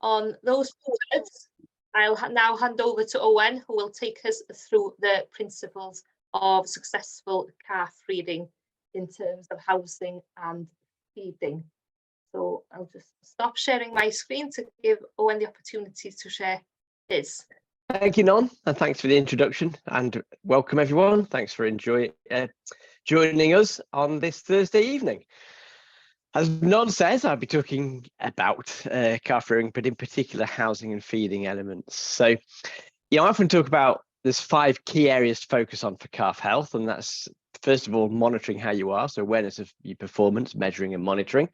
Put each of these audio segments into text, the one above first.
On those words, I'll now hand over to Owen, who will take us through the principles of successful calf breeding in terms of housing and feeding. So I'll just stop sharing my screen to give Owen the opportunity to share his. Thank you, Non, and thanks for the introduction, and welcome everyone. Thanks for joining us on this Thursday evening. As Non says, I'll be talking about calf rearing, but in particular housing and feeding elements. So, I often talk about there's 5 key areas to focus on for calf health, and that's first of all monitoring how you are, so awareness of your performance, measuring and monitoring.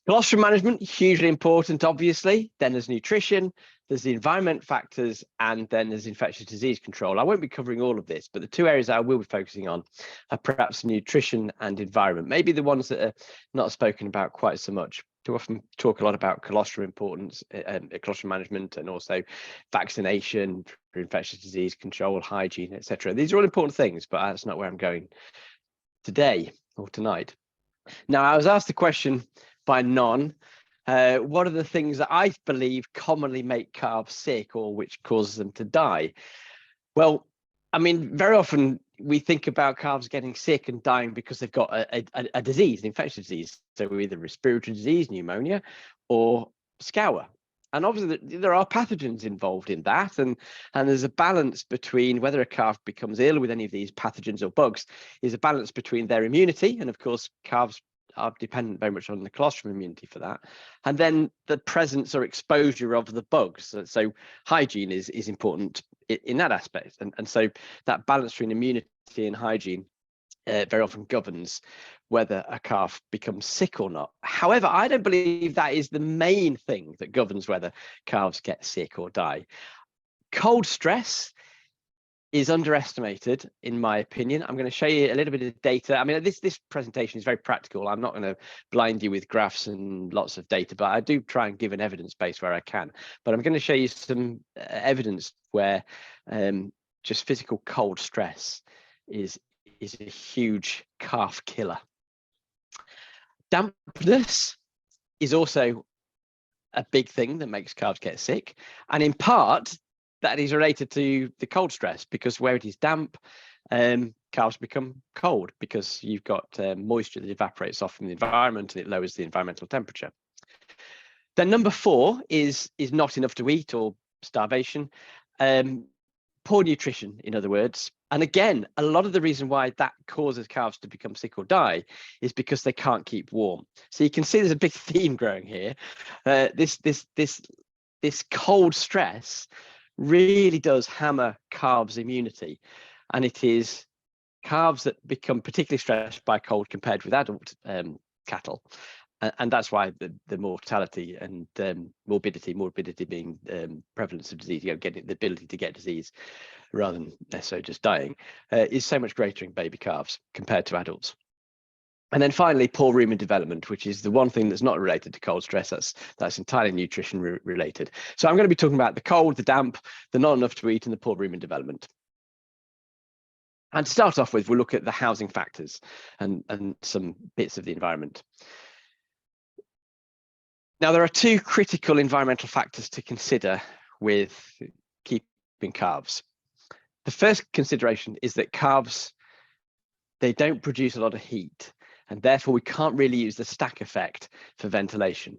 Colostrum management, hugely important, obviously. Then there's nutrition, there's the environment factors, and then there's infectious disease control. I won't be covering all of this, but the 2 areas I will be focusing on are perhaps nutrition and environment, maybe the ones that are not spoken about quite so much. Too often talk a lot about colostrum importance, colostrum management, and also vaccination for infectious disease control, hygiene, etc. These are all important things, but that's not where I'm going today or tonight. Now, I was asked the question by Non, what are the things that I believe commonly make calves sick or which causes them to die? Well, I mean, very often we think about calves getting sick and dying because they've got a disease, an infectious disease. So either respiratory disease, pneumonia, or scour. And obviously there are pathogens involved in that, and there's a balance between whether a calf becomes ill with any of these pathogens or bugs is a balance between their immunity, and of course calves are dependent very much on the colostrum immunity for that, and then the presence or exposure of the bugs. So hygiene is important in that aspect, and so that balance between immunity and hygiene very often governs whether a calf becomes sick or not. However, I don't believe that is the main thing that governs whether calves get sick or die. Cold stress is underestimated, in my opinion. I'm going to show you a little bit of data. I mean, this presentation is very practical. I'm not going to blind you with graphs and lots of data, but I do try and give an evidence base where I can. But I'm going to show you some evidence where just physical cold stress is a huge calf killer. Dampness is also a big thing that makes calves get sick, and in part that is related to the cold stress, because where it is damp, calves become cold because you've got moisture that evaporates off from the environment and it lowers the environmental temperature. Then number 4 is not enough to eat or starvation, poor nutrition, in other words. And again, a lot of the reason why that causes calves to become sick or die is because they can't keep warm. So you can see there's a big theme growing here. This cold stress really does hammer calves' immunity, and it is calves that become particularly stressed by cold compared with adult cattle, and that's why the mortality and morbidity being prevalence of disease, getting the ability to get disease rather than necessarily just dying, is so much greater in baby calves compared to adults. And then finally, poor rumen development, which is the one thing that's not related to cold stress. That's entirely nutrition related. So I'm going to be talking about the cold, the damp, the not enough to eat, and the poor rumen development. And to start off with, we'll look at the housing factors and some bits of the environment. Now, there are 2 critical environmental factors to consider with keeping calves. The first consideration is that calves, they don't produce a lot of heat, and therefore we can't really use the stack effect for ventilation.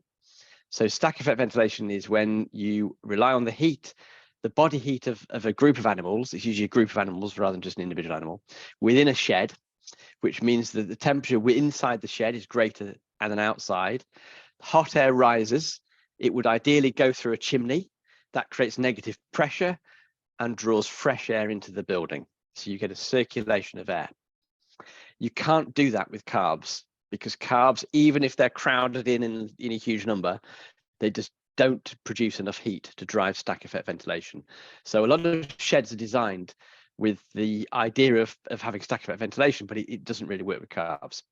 So stack effect ventilation is when you rely on the heat, the body heat of a group of animals. It's usually a group of animals rather than just an individual animal within a shed, which means that the temperature inside the shed is greater than outside. Hot air rises. It would ideally go through a chimney. That creates negative pressure and draws fresh air into the building. So you get a circulation of air. You can't do that with calves, because calves, even if they're crowded in a huge number, they just don't produce enough heat to drive stack effect ventilation. So a lot of sheds are designed with the idea of having stack effect ventilation, but it doesn't really work with calves.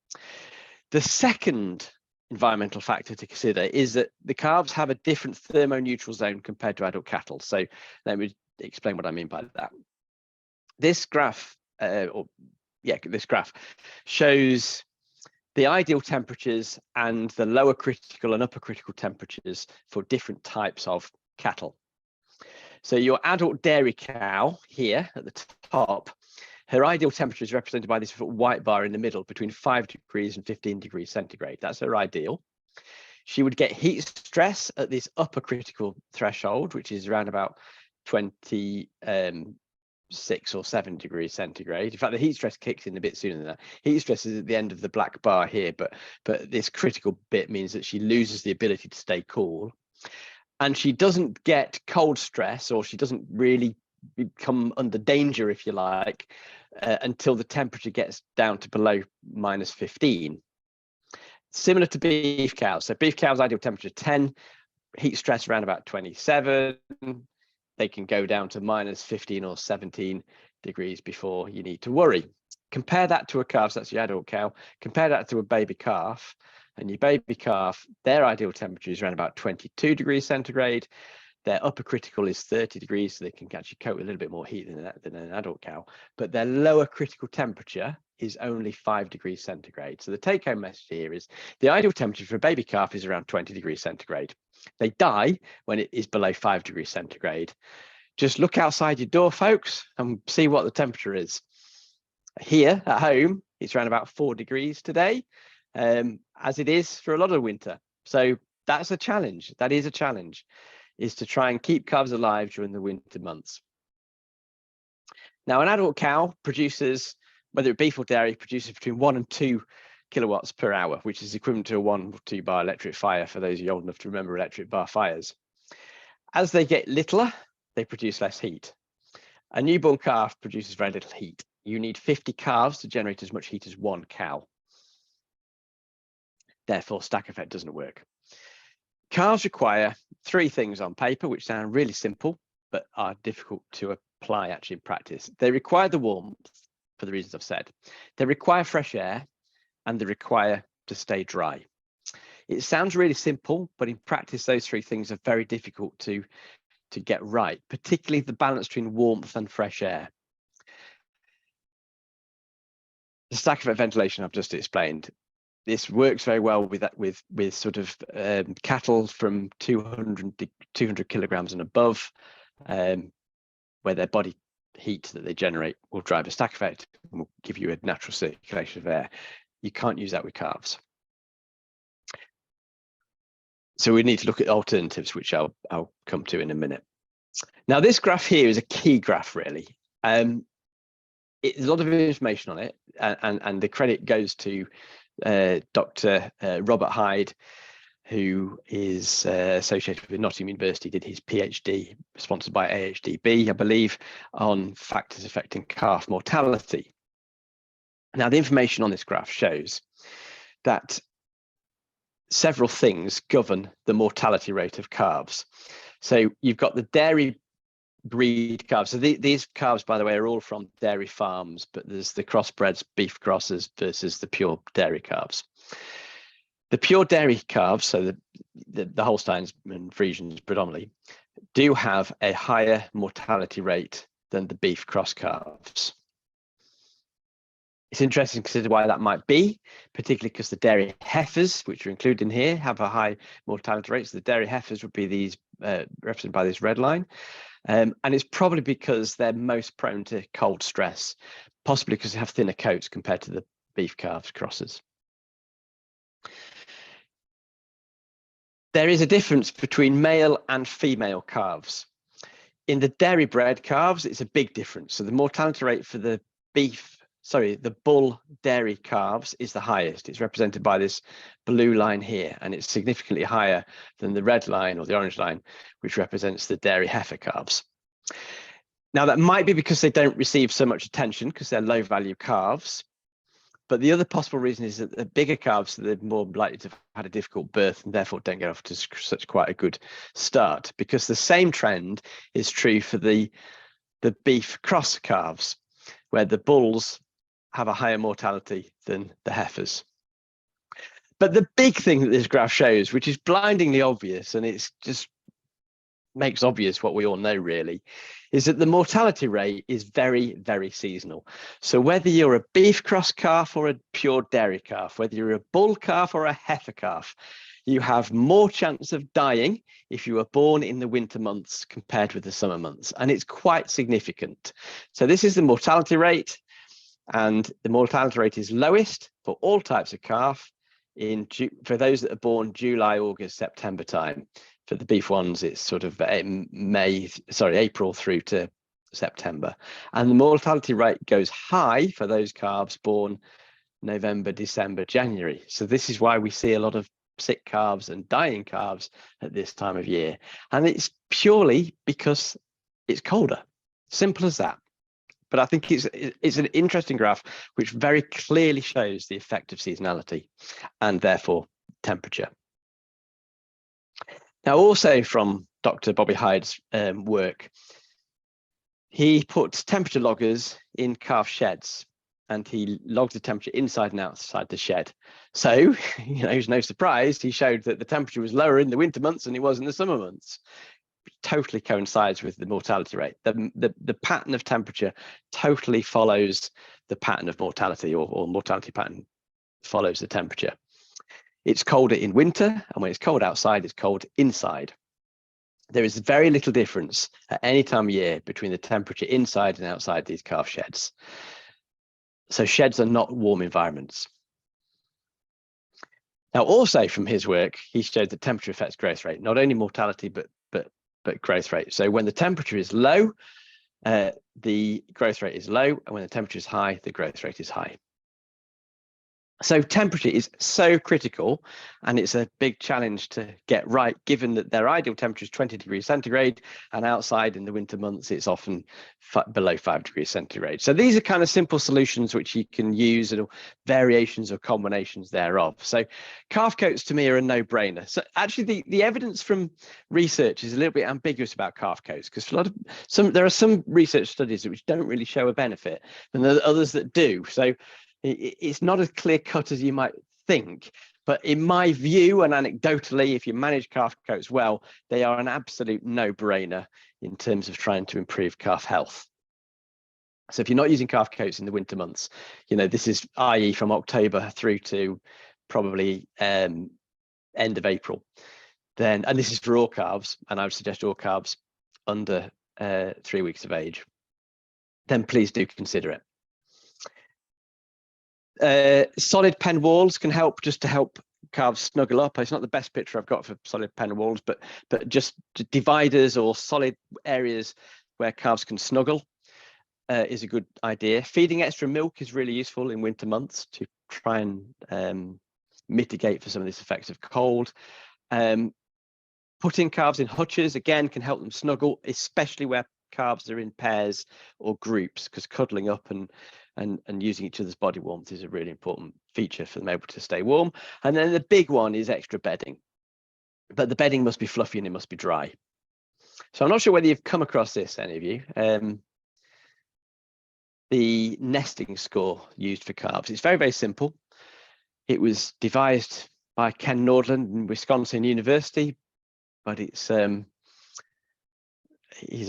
The second environmental factor to consider is that the calves have a different thermoneutral zone compared to adult cattle. So let me explain what I mean by that. This graph, this graph shows the ideal temperatures and the lower critical and upper critical temperatures for different types of cattle. So your adult dairy cow here at the top, her ideal temperature is represented by this white bar in the middle between 5 degrees and 15 degrees centigrade. That's her ideal. She would get heat stress at this upper critical threshold, which is around about 26 or 7 degrees centigrade. In fact, the heat stress kicks in a bit sooner than that. Heat stress is at the end of the black bar here, but this critical bit means that she loses the ability to stay cool. And she doesn't get cold stress, or she doesn't really become under danger, if you like, until the temperature gets down to below -15. Similar to beef cows. So beef cows ideal temperature 10, heat stress around about 27. They can go down to -15 or 17 degrees before you need to worry. Compare that to a calf, so that's your adult cow. Compare that to a baby calf, and your baby calf, their ideal temperature is around about 22 degrees centigrade. Their upper critical is 30 degrees, so they can actually cope with a little bit more heat than an adult cow. But their lower critical temperature is only 5 degrees centigrade. So the take-home message here is the ideal temperature for a baby calf is around 20 degrees centigrade. They die when it is below 5 degrees centigrade. Just look outside your door, folks, and see what the temperature is. Here at home, it's around about 4 degrees today, as it is for a lot of winter. So that's a challenge. That is a challenge, is to try and keep calves alive during the winter months. Now, an adult cow produces, whether it beef or dairy, produces between 1 and 2 kilowatts per hour, which is equivalent to a 1 or 2 bar electric fire for those of you old enough to remember electric bar fires. As they get littler, they produce less heat. A newborn calf produces very little heat. You need 50 calves to generate as much heat as 1 cow. Therefore, stack effect doesn't work. Calves require 3 things on paper, which sound really simple, but are difficult to apply actually in practice. They require the warmth, for the reasons I've said. They require fresh air, and they require to stay dry. It sounds really simple, but in practice, those 3 things are very difficult to get right, particularly the balance between warmth and fresh air. The stack effect ventilation I've just explained, this works very well with sort of cattle from 200 kilograms and above, where their body heat that they generate will drive a stack effect and will give you a natural circulation of air. You can't use that with calves. So we need to look at alternatives, which I'll come to in a minute. Now, this graph here is a key graph, really. There's a lot of information on it, and the credit goes to Dr. Robert Hyde, who is associated with Nottingham University, did his PhD, sponsored by AHDB, I believe, on factors affecting calf mortality. Now, the information on this graph shows that several things govern the mortality rate of calves. So you've got the dairy breed calves. So these calves, by the way, are all from dairy farms, but there's the crossbreds, beef crosses versus the pure dairy calves. The pure dairy calves, so the Holsteins and Friesians predominantly, do have a higher mortality rate than the beef cross calves. It's interesting to consider why that might be, particularly because the dairy heifers, which are included in here, have a high mortality rate. So the dairy heifers would be these represented by this red line. And it's probably because they're most prone to cold stress, possibly because they have thinner coats compared to the beef calves crosses. There is a difference between male and female calves. In the dairy bred calves, it's a big difference. So the mortality rate for the bull dairy calves is the highest. It's represented by this blue line here, and it's significantly higher than the red line or the orange line, which represents the dairy heifer calves. Now, that might be because they don't receive so much attention because they're low value calves. But the other possible reason is that the bigger calves, they're more likely to have had a difficult birth and therefore don't get off to such quite a good start, because the same trend is true for the beef cross calves, where the bulls have a higher mortality than the heifers. But the big thing that this graph shows, which is blindingly obvious, and it's just makes obvious what we all know really, is that the mortality rate is very, very seasonal. So whether you're a beef cross calf or a pure dairy calf, whether you're a bull calf or a heifer calf, you have more chance of dying if you were born in the winter months compared with the summer months. And it's quite significant. So this is the mortality rate, and the mortality rate is lowest for all types of calf for those that are born July, August, September time. For the beef ones, it's sort of April through to September. And the mortality rate goes high for those calves born November, December, January. So this is why we see a lot of sick calves and dying calves at this time of year. And it's purely because it's colder. Simple as that. But I think it's an interesting graph which very clearly shows the effect of seasonality and therefore temperature. Now, also from Dr. Bobby Hyde's work, he put temperature loggers in calf sheds, and he logged the temperature inside and outside the shed. So, it's no surprise, he showed that the temperature was lower in the winter months than it was in the summer months. Totally coincides with the mortality rate. The pattern of temperature totally follows the pattern of mortality, or mortality pattern follows the temperature. It's colder in winter, and when it's cold outside, it's cold inside. There is very little difference at any time of year between the temperature inside and outside these calf sheds. So sheds are not warm environments. Now, also from his work, he showed that temperature affects growth rate, not only mortality, but growth rate. So when the temperature is low, the growth rate is low, and when the temperature is high, the growth rate is high. So temperature is so critical, and it's a big challenge to get right, given that their ideal temperature is 20 degrees centigrade, and outside in the winter months, it's often below 5 degrees centigrade. So these are kind of simple solutions which you can use, and variations or combinations thereof. So calf coats to me are a no-brainer. So actually the evidence from research is a little bit ambiguous about calf coats, because there are some research studies which don't really show a benefit, and there are others that do. So it's not as clear cut as you might think, but in my view, and anecdotally, if you manage calf coats well, they are an absolute no-brainer in terms of trying to improve calf health. So if you're not using calf coats in the winter months, this is i.e. from October through to probably end of April, and this is for all calves, and I would suggest all calves under 3 weeks of age, then please do consider it. Solid pen walls can help, just to help calves snuggle up. It's not the best picture I've got for solid pen walls, but just dividers or solid areas where calves can snuggle is a good idea. Feeding extra milk is really useful in winter months to try and mitigate for some of these effects of cold. Putting calves in hutches, again, can help them snuggle, especially where calves are in pairs or groups, because cuddling up and using each other's body warmth is a really important feature for them able to stay warm. And then the big one is extra bedding, but the bedding must be fluffy and it must be dry. So I'm not sure whether you've come across this, any of you, the nesting score used for calves. It's very, very simple. It was devised by Ken Nordland in Wisconsin University, but he's a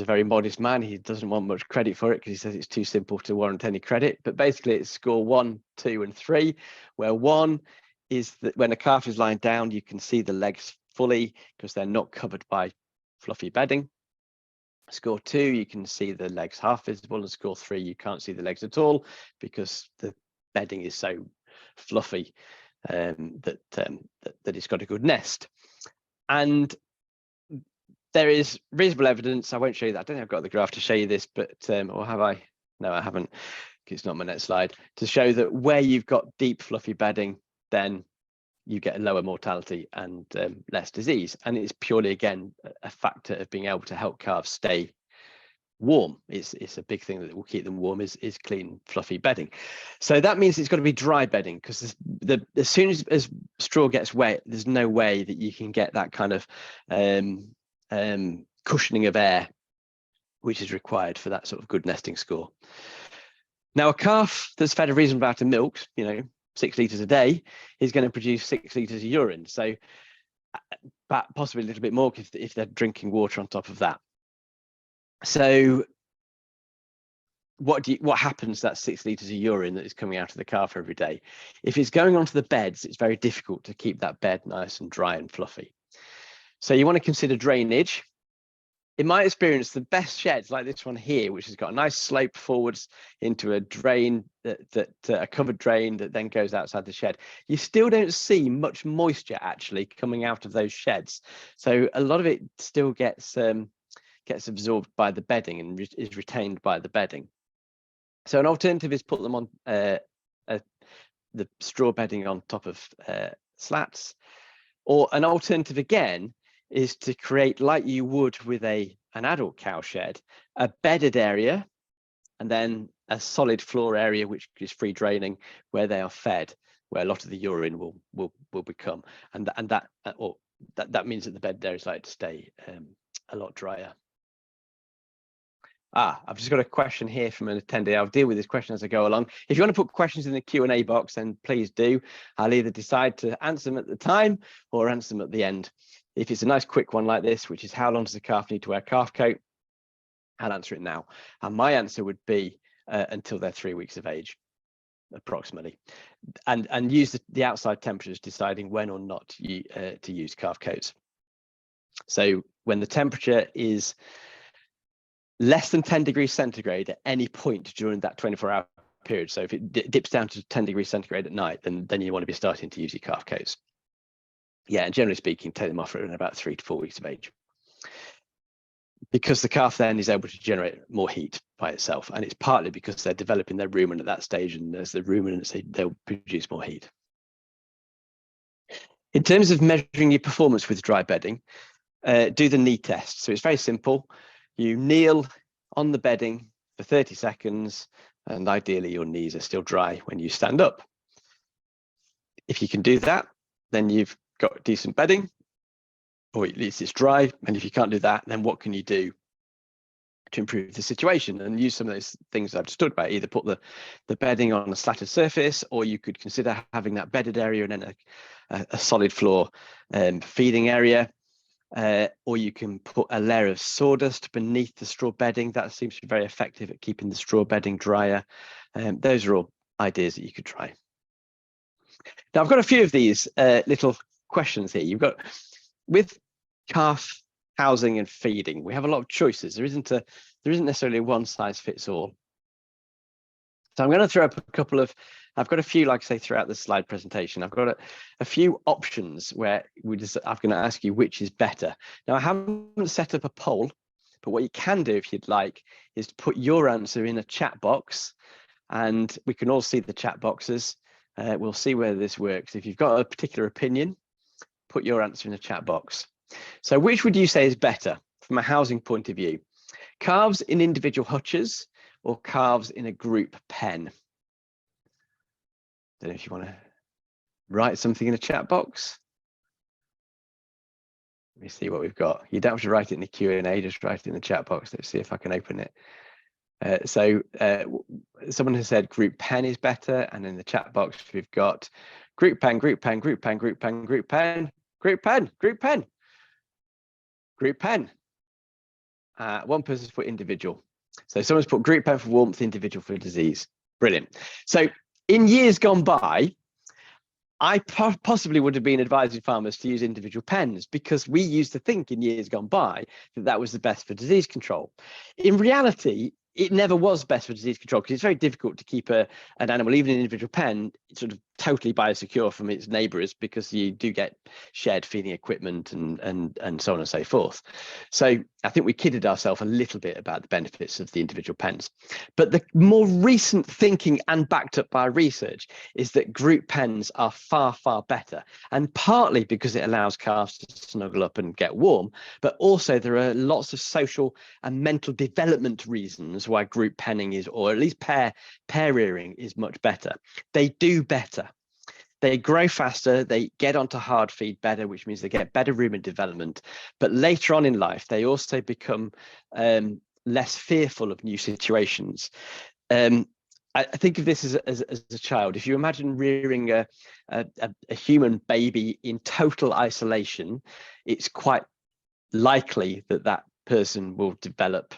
very modest man. He doesn't want much credit for it because he says it's too simple to warrant any credit. But basically, it's score 1, 2, and 3, where 1 is that when a calf is lying down, you can see the legs fully because they're not covered by fluffy bedding. Score 2, you can see the legs half visible, and score 3, you can't see the legs at all because the bedding is so fluffy that it's got a good nest. And there is reasonable evidence. I won't show you that. I don't think I've got the graph to show you this, but or have I? No, I haven't. It's not my next slide. To show that where you've got deep fluffy bedding, then you get a lower mortality and less disease. And it's purely, again, a factor of being able to help calves stay warm. It's a big thing that will keep them warm is clean, fluffy bedding. So that means it's got to be dry bedding, because as soon as straw gets wet, there's no way that you can get that kind of cushioning of air, which is required for that sort of good nesting score. Now, a calf that's fed a reasonable amount of milk, 6 litres a day, is going to produce 6 litres of urine. So but possibly a little bit more if they're drinking water on top of that. So what happens to that 6 litres of urine that is coming out of the calf every day? If it's going onto the beds, it's very difficult to keep that bed nice and dry and fluffy. So you want to consider drainage. In my experience, the best sheds like this one here, which has got a nice slope forwards into a drain, a covered drain that then goes outside the shed, you still don't see much moisture actually coming out of those sheds. So a lot of it still gets absorbed by the bedding and is retained by the bedding. So an alternative is put them on the straw bedding on top of slats, or an alternative again is to create, like you would with an adult cow shed, a bedded area and then a solid floor area which is free draining where they are fed, where a lot of the urine will become, and that means that the bedded area is likely to stay a lot drier. I've just got a question here from an attendee. I'll deal with this question as I go along. If you want to put questions in the Q&A box, then please do. I'll either decide to answer them at the time or answer them at the end. If it's a nice quick one like this, which is how long does the calf need to wear a calf coat, I'll answer it now. And my answer would be until they're 3 weeks of age, approximately. And use the outside temperatures deciding when or not to use calf coats. So when the temperature is less than 10 degrees centigrade at any point during that 24-hour period. So if it dips down to 10 degrees centigrade at night, then you want to be starting to use your calf coats. Yeah, and generally speaking, take them off at about 3 to 4 weeks of age, because the calf then is able to generate more heat by itself, and it's partly because they're developing their rumen at that stage, and as the ruminants, they'll produce more heat. In terms of measuring your performance with dry bedding, do the knee test. So it's very simple. You kneel on the bedding for 30 seconds, and ideally your knees are still dry when you stand up. If you can do that, then you've got decent bedding, or at least it's dry. And if you can't do that, then what can you do to improve the situation? And use some of those things I've just talked about. Either put the bedding on a slatted surface, or you could consider having that bedded area and then a solid floor feeding area. Or you can put a layer of sawdust beneath the straw bedding. That seems to be very effective at keeping the straw bedding drier. Those are all ideas that you could try. Now, I've got a few of these little questions here. You've got, with calf housing and feeding, we have a lot of choices. There isn't necessarily a one size fits all. So I'm going to throw up a couple of, I've got a few, like I say, throughout the slide presentation. I've got a few options where I'm going to ask you which is better. Now, I haven't set up a poll, but what you can do if you'd like is to put your answer in a chat box, and we can all see the chat boxes. We'll see whether this works. If you've got a particular opinion, put your answer in the chat box. So which would you say is better from a housing point of view? Calves in individual hutches or calves in a group pen? Don't know if you want to write something in a chat box. Let me see what we've got. You don't have to write it in the Q&A, just write it in the chat box. Let's see if I can open it. Someone has said group pen is better, and in the chat box we've got group pen, group pen, group pen, group pen, group pen, group pen, group pen, group pen. One person's put individual. So someone's put group pen for warmth, individual for disease. Brilliant. So in years gone by, I possibly would have been advising farmers to use individual pens, because we used to think in years gone by that that was the best for disease control. In reality, it never was best for disease control, because it's very difficult to keep an animal, even in an individual pen, sort of totally biosecure from its neighbours, because you do get shared feeding equipment and so on and so forth. So I think we kidded ourselves a little bit about the benefits of the individual pens. But the more recent thinking, and backed up by research, is that group pens are far, far better. And partly because it allows calves to snuggle up and get warm, but also there are lots of social and mental development reasons why group penning is, or at least pair rearing is much better. They do better. They grow faster, they get onto hard feed better, which means they get better rumen development. But later on in life, they also become less fearful of new situations. I think of this as a child. If you imagine rearing a human baby in total isolation, it's quite likely that person will develop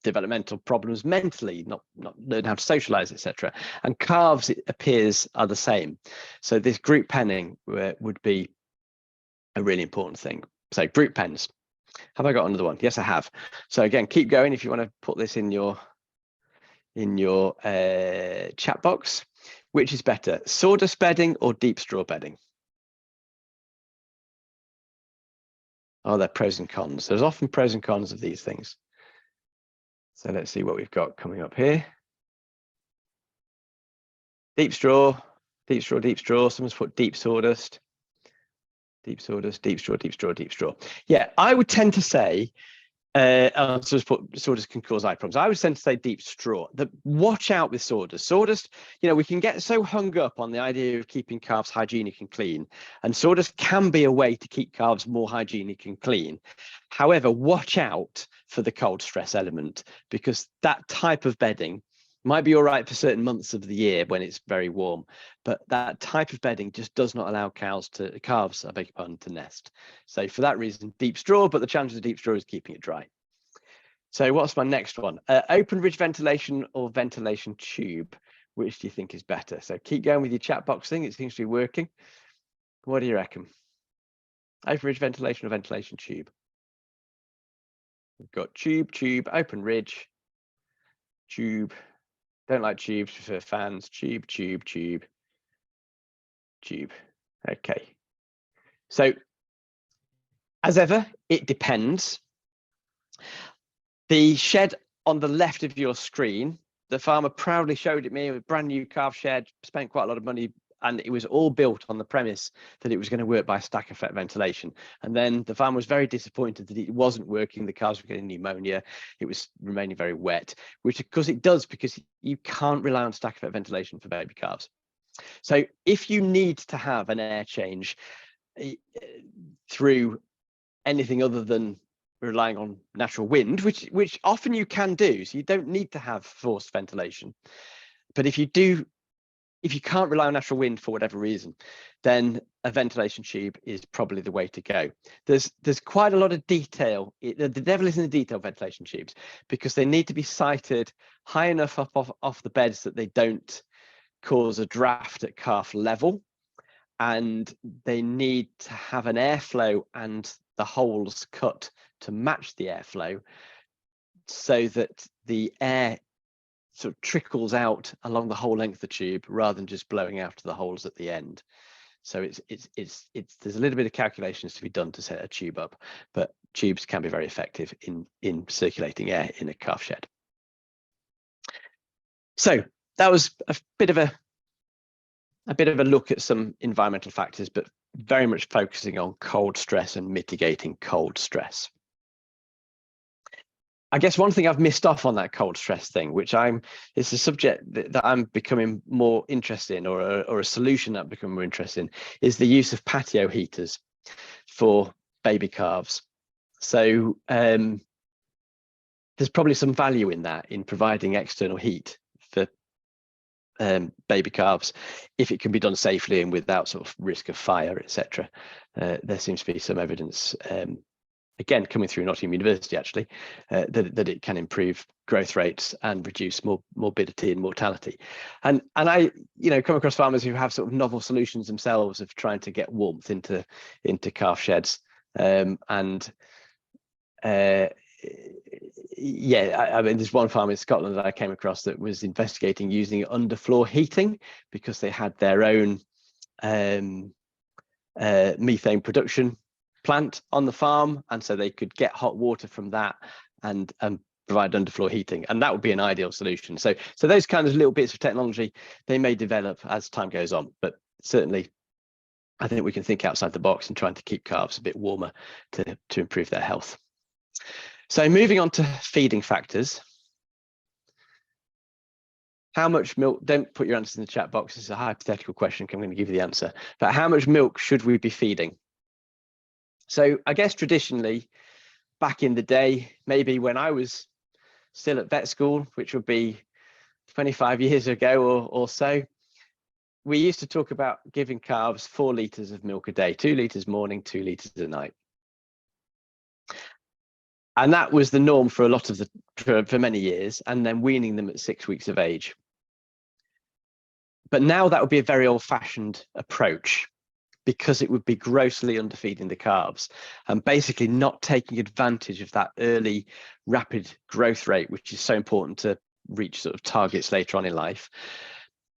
developmental problems mentally, not learn how to socialize, etc. And calves, it appears, are the same. So this group penning would be a really important thing. So group pens. Have I got another one? Yes, I have. So again, keep going if you want to put this in your chat box. Which is better, sawdust bedding or deep straw bedding? Are there pros and cons? There's often pros and cons of these things. So let's see what we've got coming up here. Deep straw, deep straw, deep straw. Someone's put deep sawdust. Deep sawdust, deep straw, deep straw, deep straw. Yeah, I would tend to say, sawdust can cause eye problems. I would tend to say deep straw. Watch out with sawdust. Sawdust, we can get so hung up on the idea of keeping calves hygienic and clean, and sawdust can be a way to keep calves more hygienic and clean. However, watch out for the cold stress element, because that type of bedding might be all right for certain months of the year when it's very warm, but that type of bedding just does not allow calves, I beg your pardon, to nest. So for that reason, deep straw, but the challenge of deep straw is keeping it dry. So what's my next one? Open ridge ventilation or ventilation tube? Which do you think is better? So keep going with your chat box thing. It seems to be working. What do you reckon? Open ridge ventilation or ventilation tube? We've got tube, open ridge, tube. Don't like tubes, prefer fans. Tube. Okay. So as ever, it depends. The shed on the left of your screen, the farmer proudly showed it me, a brand new calf shed, spent quite a lot of money, and it was all built on the premise that it was going to work by stack effect ventilation. And then the farmer was very disappointed that it wasn't working. The calves were getting pneumonia. It was remaining very wet, which of course it does, because you can't rely on stack effect ventilation for baby calves. So if you need to have an air change through anything other than relying on natural wind, which often you can do, so you don't need to have forced ventilation. But if you can't rely on natural wind for whatever reason, then a ventilation tube is probably the way to go. There's quite a lot of detail. The devil is in the detail, ventilation tubes, because they need to be sited high enough off the beds that they don't cause a draft at calf level, and they need to have an airflow and the holes cut to match the airflow, so that the air sort of trickles out along the whole length of the tube rather than just blowing out of the holes at the end. So there's a little bit of calculations to be done to set a tube up, but tubes can be very effective in circulating air in a calf shed. So that was a bit of a look at some environmental factors, but very much focusing on cold stress and mitigating cold stress. I guess one thing I've missed off on that cold stress thing, which it's a subject that I'm becoming more interested in, or a solution that I'm becoming more interested in, is the use of patio heaters for baby calves. So there's probably some value in that, in providing external heat for baby calves, if it can be done safely and without sort of risk of fire, etc. There seems to be some evidence, again coming through Nottingham University actually, that it can improve growth rates and reduce morbidity and mortality. And I come across farmers who have sort of novel solutions themselves of trying to get warmth into calf sheds, yeah, I mean, there's one farm in Scotland that I came across that was investigating using underfloor heating, because they had their own methane production plant on the farm, and so they could get hot water from that and provide underfloor heating, and that would be an ideal solution. So those kinds of little bits of technology, they may develop as time goes on, but certainly I think we can think outside the box and trying to keep calves a bit warmer to improve their health. So moving on to feeding factors. How much milk, don't put your answers in the chat box, it's a hypothetical question, I'm going to give you the answer, but how much milk should we be feeding? So I guess traditionally, back in the day, maybe when I was still at vet school, which would be 25 years ago or so, we used to talk about giving calves 4 litres of milk a day, 2 litres morning, 2 litres at night. And that was the norm for a lot of for many years, and then weaning them at 6 weeks of age. But now that would be a very old-fashioned approach, because it would be grossly underfeeding the calves and basically not taking advantage of that early rapid growth rate, which is so important to reach sort of targets later on in life.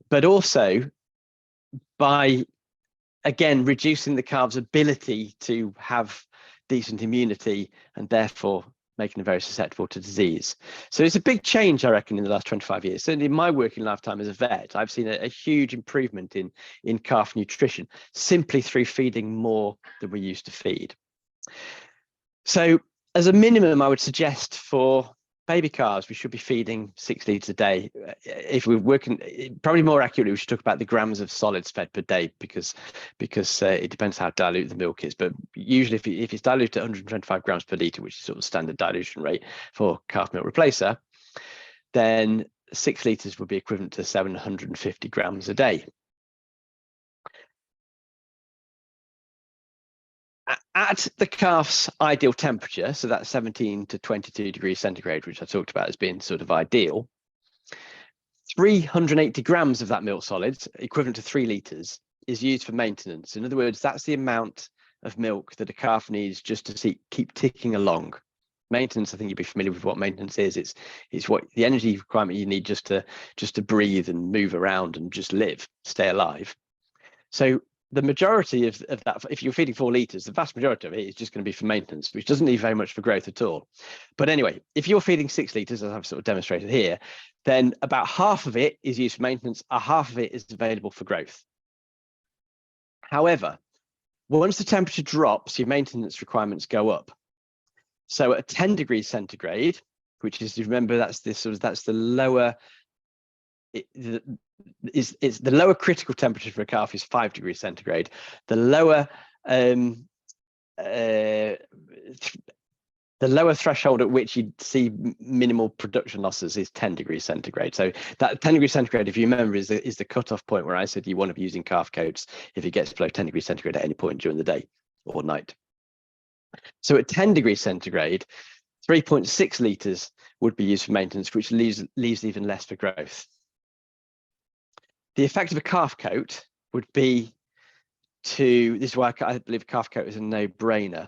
But also by, again, reducing the calves' ability to have decent immunity and therefore making them very susceptible to disease. So it's a big change, I reckon, in the last 25 years. Certainly in my working lifetime as a vet, I've seen a huge improvement in calf nutrition simply through feeding more than we used to feed. So as a minimum, I would suggest for baby calves, we should be feeding 6 litres a day. If we're working, probably more accurately, we should talk about the grams of solids fed per day, because it depends how dilute the milk is. But usually if it's diluted at 125 grams per litre, which is sort of standard dilution rate for calf milk replacer, then 6 litres would be equivalent to 750 grams a day. At the calf's ideal temperature, so that's 17 to 22 degrees centigrade, which I talked about as being sort of ideal, 380 grams of that milk solids, equivalent to 3 litres, is used for maintenance. In other words, that's the amount of milk that a calf needs just to keep ticking along. Maintenance, I think you'd be familiar with what maintenance is. It's what the energy requirement you need just to breathe and move around and just live, stay alive. So the majority of that, if you're feeding 4 litres, the vast majority of it is just going to be for maintenance, which doesn't need very much for growth at all. But anyway, if you're feeding 6 litres, as I've sort of demonstrated here, then about half of it is used for maintenance, a half of it is available for growth. However, once the temperature drops, your maintenance requirements go up. So at 10 degrees centigrade, which is, remember, that's the lower, it's the lower critical temperature for a calf is 5 degrees centigrade. The lower threshold at which you see minimal production losses is 10 degrees centigrade. So that 10 degrees centigrade, if you remember, is the cutoff point where I said you want to be using calf coats if it gets below 10 degrees centigrade at any point during the day or night. So at 10 degrees centigrade, 3.6 litres would be used for maintenance, which leaves even less for growth. The effect of a calf coat would be this is why I believe calf coat is a no-brainer.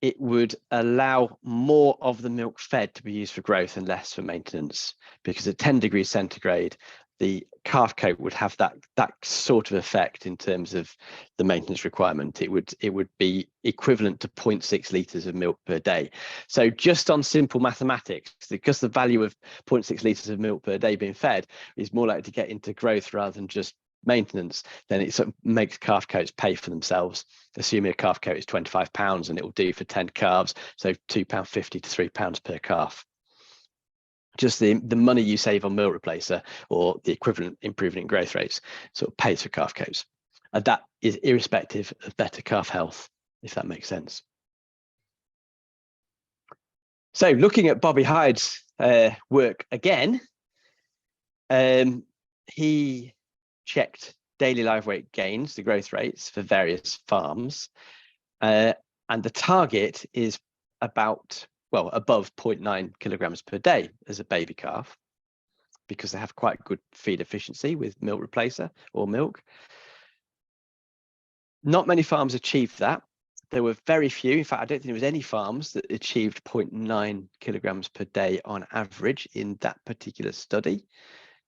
It would allow more of the milk fed to be used for growth and less for maintenance, because at 10 degrees centigrade, the calf coat would have that sort of effect in terms of the maintenance requirement. It would be equivalent to 0.6 litres of milk per day. So just on simple mathematics, because the value of 0.6 litres of milk per day being fed is more likely to get into growth rather than just maintenance, then it sort of makes calf coats pay for themselves. Assuming a calf coat is £25 and it will do for 10 calves, so £2.50 to £3 per calf. Just the money you save on milk replacer or the equivalent improvement in growth rates sort of pays for calf coats. And that is irrespective of better calf health, if that makes sense. So looking at Bobby Hyde's work again, he checked daily live weight gains, the growth rates for various farms, and the target is about, well, above 0.9 kilograms per day as a baby calf, because they have quite good feed efficiency with milk replacer or milk. Not many farms achieved that. There were very few. In fact, I don't think there was any farms that achieved 0.9 kilograms per day on average in that particular study,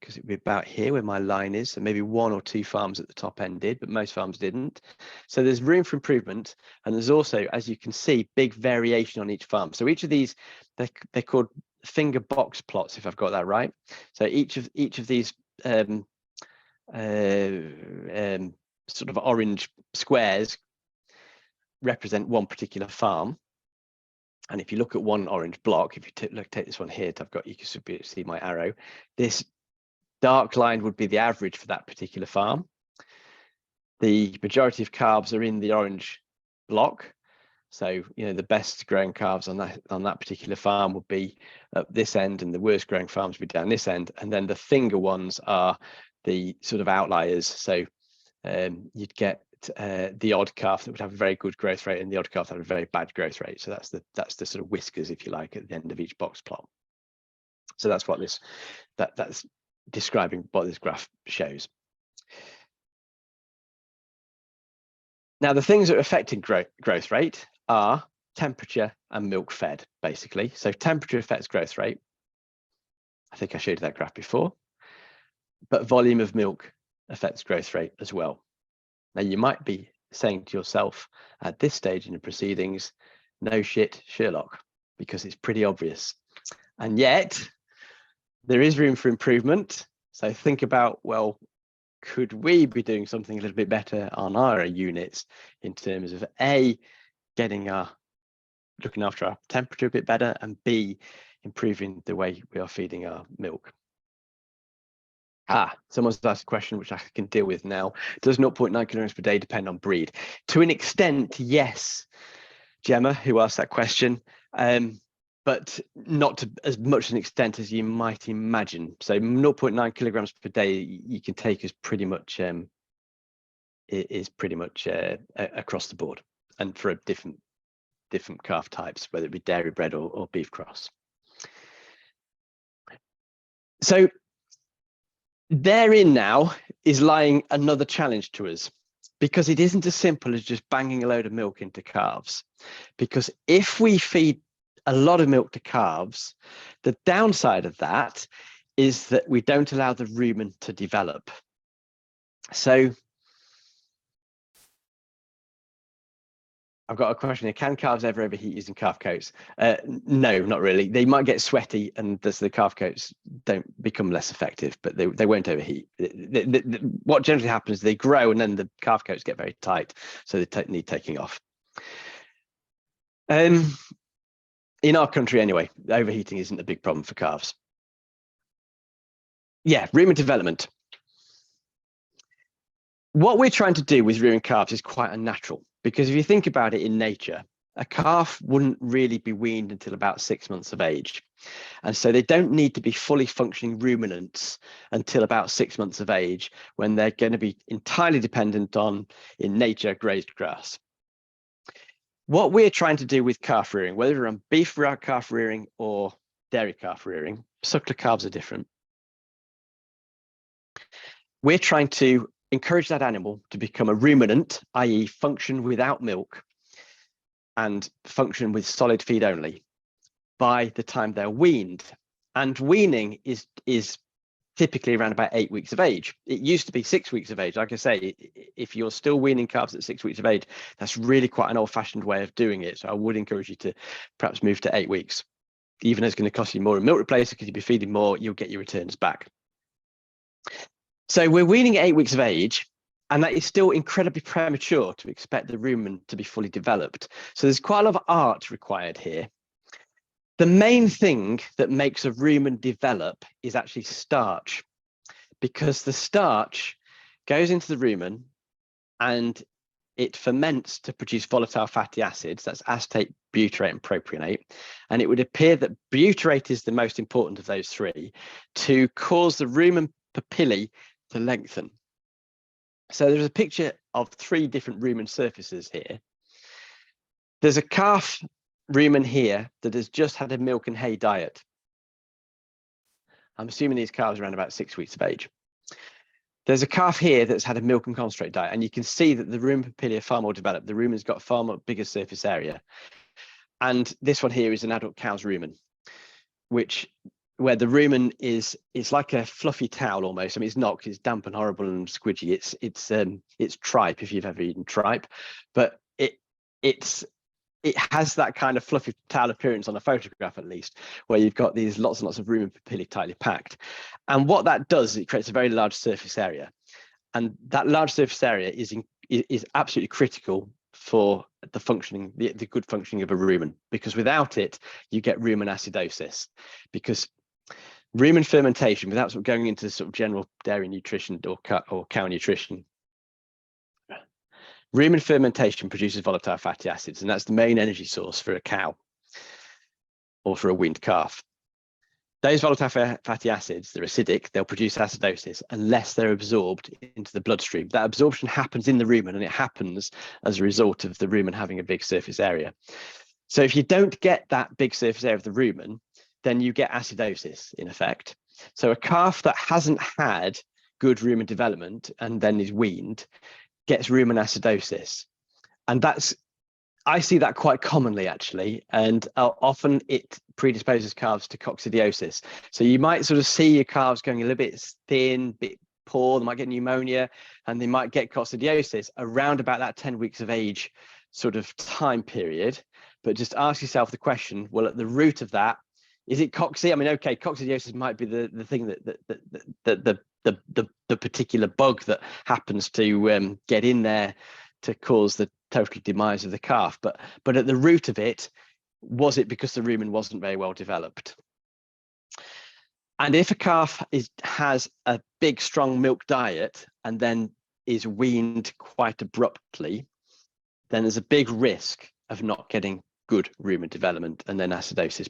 because it would be about here where my line is. So maybe 1 or 2 farms at the top end did, but most farms didn't. So there's room for improvement. And there's also, as you can see, big variation on each farm. So each of these, they're called finger box plots, if I've got that right. So each of these sort of orange squares represent one particular farm. And if you look at one orange block, if you take this one here, you can see my arrow. This dark line would be the average for that particular farm. The majority of calves are in the orange block, So, the best growing calves on that particular farm would be at this end, and the worst growing farms would be down this end. And then the finger ones are the sort of outliers. So you'd get the odd calf that would have a very good growth rate, and the odd calf that would have a very bad growth rate. So that's the sort of whiskers, if you like, at the end of each box plot. So that's what that's describing what this graph shows. Now, the things that are affecting growth rate are temperature and milk fed, basically. So temperature affects growth rate. I think I showed you that graph before. But volume of milk affects growth rate as well. Now, you might be saying to yourself at this stage in the proceedings, no shit, Sherlock, because it's pretty obvious. And yet, there is room for improvement. So think about, well, could we be doing something a little bit better on our units in terms of A, looking after our temperature a bit better, and B, improving the way we are feeding our milk? Someone's asked a question which I can deal with now. Does 0.9 kilograms per day depend on breed? To an extent, yes, Gemma, who asked that question, but not to as much an extent as you might imagine. So 0.9 kilograms per day you can take as pretty much across the board, and for different calf types, whether it be dairy bred or beef cross. So therein now is lying another challenge to us, because it isn't as simple as just banging a load of milk into calves. Because if we feed a lot of milk to calves, the downside of that is that we don't allow the rumen to develop. So I've got a question here. Can calves ever overheat using calf coats? No, not really. They might get sweaty, and the calf coats don't become less effective, but they won't overheat. What generally happens is they grow, and then the calf coats get very tight, so they need taking off. In our country anyway, overheating isn't a big problem for calves. Yeah, rumen development. What we're trying to do with rearing calves is quite unnatural, because if you think about it in nature, a calf wouldn't really be weaned until about 6 months of age. And so they don't need to be fully functioning ruminants until about 6 months of age, when they're going to be entirely dependent on, in nature, grazed grass. What we're trying to do with calf rearing, whether we're on beef calf rearing or dairy calf rearing, suckler calves are different. We're trying to encourage that animal to become a ruminant, i.e. function without milk and function with solid feed only by the time they're weaned. And weaning is typically around about 8 weeks of age. It used to be 6 weeks of age. Like I say, if you're still weaning calves at 6 weeks of age, that's really quite an old-fashioned way of doing it. So I would encourage you to perhaps move to 8 weeks. Even though it's going to cost you more in milk replacer, because you'll be feeding more, you'll get your returns back. So we're weaning at 8 weeks of age, and that is still incredibly premature to expect the rumen to be fully developed. So there's quite a lot of art required here. The main thing that makes a rumen develop is actually starch, because the starch goes into the rumen and it ferments to produce volatile fatty acids. That's acetate, butyrate, and propionate. And it would appear that butyrate is the most important of those three to cause the rumen papillae to lengthen. So there's a picture of 3 different rumen surfaces here. There's a calf rumen here that has just had a milk and hay diet. I'm assuming these calves are around about 6 weeks of age. There's a calf here that's had a milk and concentrate diet, and you can see that the rumen papillae are far more developed. The rumen's got far more bigger surface area. And this one here is an adult cow's rumen, where the rumen is like a fluffy towel almost. I mean, it's not, because it's damp and horrible and squidgy. It's tripe, if you've ever eaten tripe, but it has that kind of fluffy towel appearance on a photograph, at least, where you've got these lots and lots of rumen papillae tightly packed. And what that does, it creates a very large surface area. And that large surface area is absolutely critical for the functioning, the good functioning of a rumen, because without it, you get rumen acidosis. Because rumen fermentation, without sort of going into sort of general dairy nutrition or cow nutrition, Rumen fermentation produces volatile fatty acids, and that's the main energy source for a cow or for a weaned calf. Those volatile fatty acids, they're acidic, they'll produce acidosis unless they're absorbed into the bloodstream. That absorption happens in the rumen, and it happens as a result of the rumen having a big surface area. So if you don't get that big surface area of the rumen, then you get acidosis in effect. So a calf that hasn't had good rumen development and then is weaned gets rumen acidosis. And I see that quite commonly, actually, and often it predisposes calves to coccidiosis. So you might sort of see your calves going a little bit thin, bit poor, they might get pneumonia, and they might get coccidiosis around about that 10 weeks of age sort of time period. But just ask yourself the question, well, at the root of that, is it cocci? I mean, okay, coccidiosis might be the thing that the particular bug that happens to get in there to cause the total demise of the calf, but at the root of it, was it because the rumen wasn't very well developed? And if a calf has a big strong milk diet and then is weaned quite abruptly, then there's a big risk of not getting good rumen development and then acidosis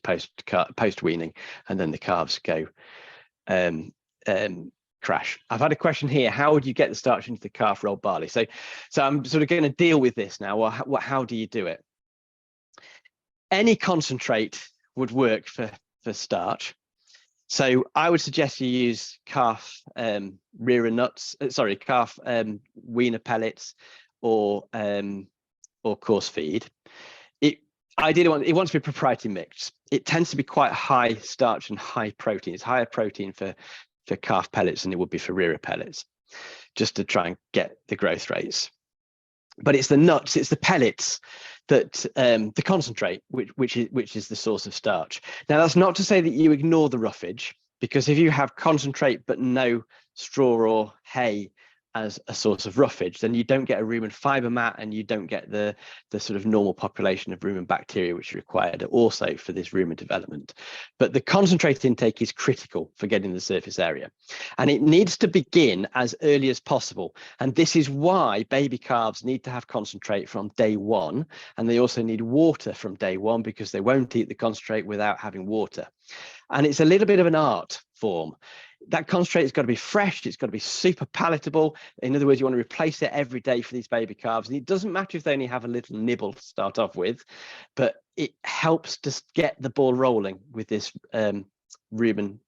post weaning, and then the calves go crash. I've had a question here: how would you get the starch into the calf rolled barley? So I'm sort of going to deal with this now. Well, how do you do it? Any concentrate would work for starch. So I would suggest you use calf rearer nuts, calf weaner pellets, or coarse feed. It wants to be proprietary mix. It tends to be quite high starch and high protein. It's higher protein for calf pellets than it would be for rearer pellets, just to try and get the growth rates. But it's the nuts, it's the pellets that the concentrate, which is the source of starch. Now, that's not to say that you ignore the roughage, because if you have concentrate but no straw or hay as a source of roughage, then you don't get a rumen fiber mat, and you don't get the sort of normal population of rumen bacteria which are required also for this rumen development. But the concentrate intake is critical for getting the surface area, and it needs to begin as early as possible. And this is why baby calves need to have concentrate from day one, and they also need water from day one, because they won't eat the concentrate without having water. And it's a little bit of an art form. That concentrate has got to be fresh, it's got to be super palatable. In other words, you want to replace it every day for these baby calves. And it doesn't matter if they only have a little nibble to start off with, but it helps to get the ball rolling with this rumen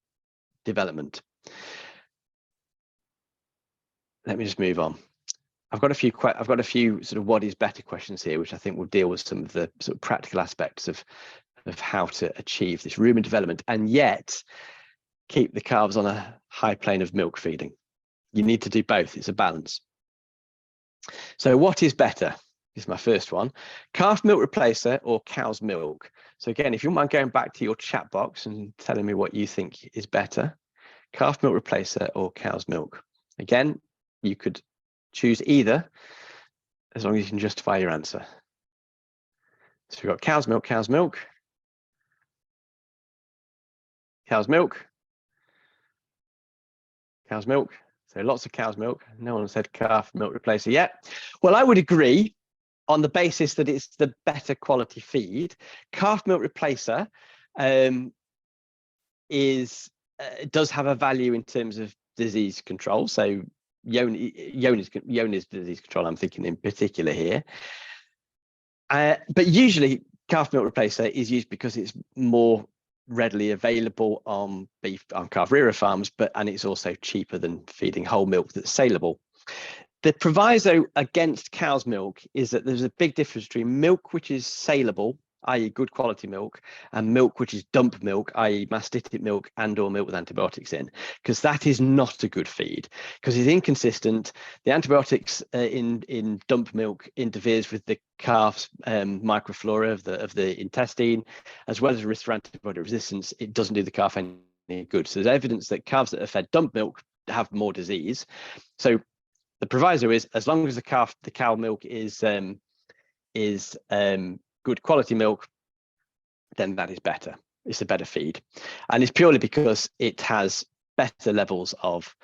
development. Let me just move on. I've got a few sort of what is better questions here, which I think will deal with some of the sort of practical aspects of how to achieve this rumen development and yet keep the calves on a high plane of milk feeding. You need to do both. It's a balance. So what is better is my first one: calf milk replacer or cow's milk. So again, if you mind going back to your chat box and telling me what you think is better, calf milk replacer or cow's milk. Again, you could choose either as long as you can justify your answer. So we've got cow's milk, cow's milk, cow's milk, cow's milk. So lots of cow's milk. No one said calf milk replacer yet. Well, I would agree on the basis that it's the better quality feed. Calf milk replacer does have a value in terms of disease control. So Johne's disease control, I'm thinking in particular here. But usually calf milk replacer is used because it's more readily available on calf rearer farms, and it's also cheaper than feeding whole milk that's saleable. The proviso against cow's milk is that there's a big difference between milk which is saleable, i.e. good quality milk, and milk which is dump milk, i.e. mastitic milk and or milk with antibiotics in, because that is not a good feed, because it's inconsistent. The antibiotics in dump milk interferes with the calf's microflora of the intestine, as well as risk for antibiotic resistance. It doesn't do the calf any good. So there's evidence that calves that are fed dump milk have more disease. So the proviso is, as long as the cow milk is good quality milk, then that is better. It's a better feed, and it's purely because it has better levels of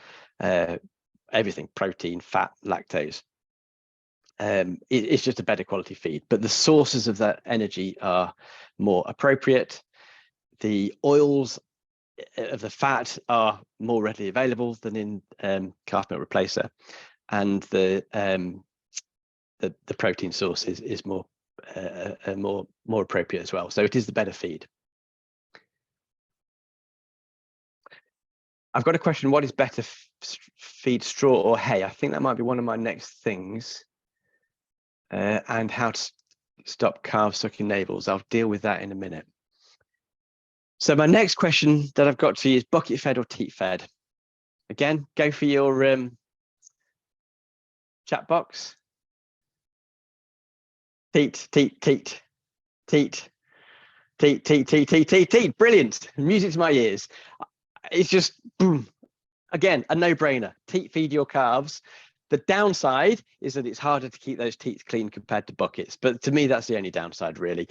everything: protein, fat, lactose. it's just a better quality feed, but the sources of that energy are more appropriate. The oils of the fat are more readily available than in calf milk replacer, and the protein source is more appropriate as well. So it is the better feed. I've got a question. What is better feed, straw or hay? I think that might be one of my next things. And how to stop calves sucking navels. I'll deal with that in a minute. So my next question that I've got to you is bucket fed or teat fed? Again, go for your chat box. Teat. Brilliant. Music to my ears. It's just boom. Again, a no-brainer. Teat feed your calves. The downside is that it's harder to keep those teats clean compared to buckets. But to me, that's the only downside, really.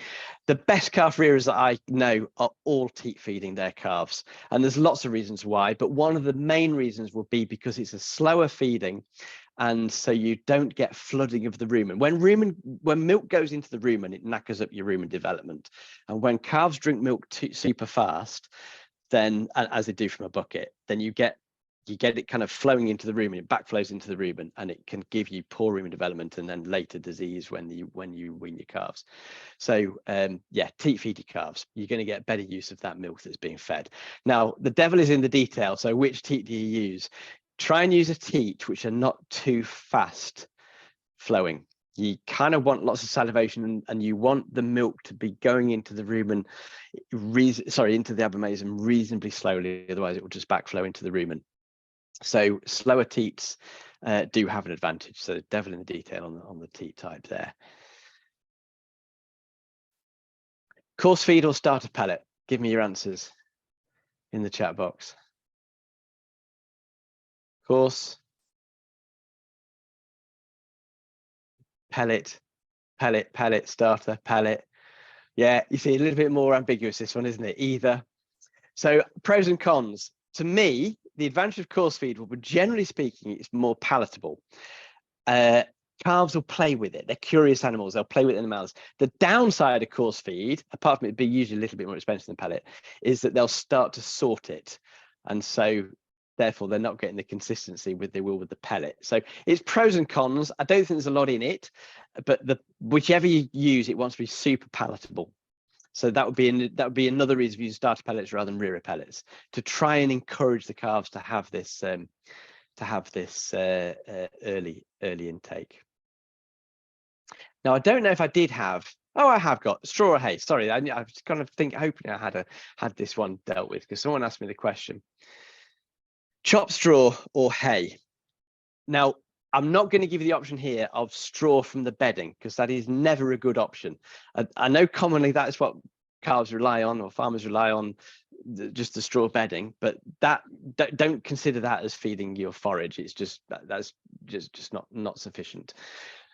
The best calf rearers that I know are all teat feeding their calves. And there's lots of reasons why. But one of the main reasons will be because it's a slower feeding. And so you don't get flooding of the rumen. When milk goes into the rumen, it knackers up your rumen development. And when calves drink milk super fast, then, as they do from a bucket, then you get it kind of flowing into the rumen, it backflows into the rumen, and it can give you poor rumen development and then later disease when you wean your calves. So yeah, teat feed your calves. You're going to get better use of that milk that's being fed. Now, the devil is in the detail. So which teat do you use? Try and use a teat which are not too fast flowing. You kind of want lots of salivation, and you want the milk to be going into the rumen, into the abomasum reasonably slowly, otherwise it will just backflow into the rumen. So slower teats do have an advantage. So devil in the detail on the teat type there. Coarse feed or starter pellet? Give me your answers in the chat box. Coarse, pellet, starter, pellet. Yeah, you see a little bit more ambiguous, this one, isn't it? Either. So pros and cons. To me, the advantage of coarse feed will be, generally speaking, it's more palatable. Calves will play with it. They're curious animals. They'll play with it in the mouths. The downside of coarse feed, apart from it being usually a little bit more expensive than pellet, is that they'll start to sort it. And so therefore they're not getting the consistency they will with the pellet. So it's pros and cons. I don't think there's a lot in it, but whichever you use, it wants to be super palatable. So that would be another reason for using starter pellets rather than rearer pellets, to try and encourage the calves to have this early intake. Now, I don't know if I did have. Oh, I have got straw or hay. Sorry, I was kind of hoping I had this one dealt with, because someone asked me the question. Chopped straw or hay? Now, I'm not going to give you the option here of straw from the bedding, because that is never a good option. I know commonly that is what calves rely on, or farmers rely on, just the straw bedding, but don't consider that as feeding your forage. It's just that's just not sufficient.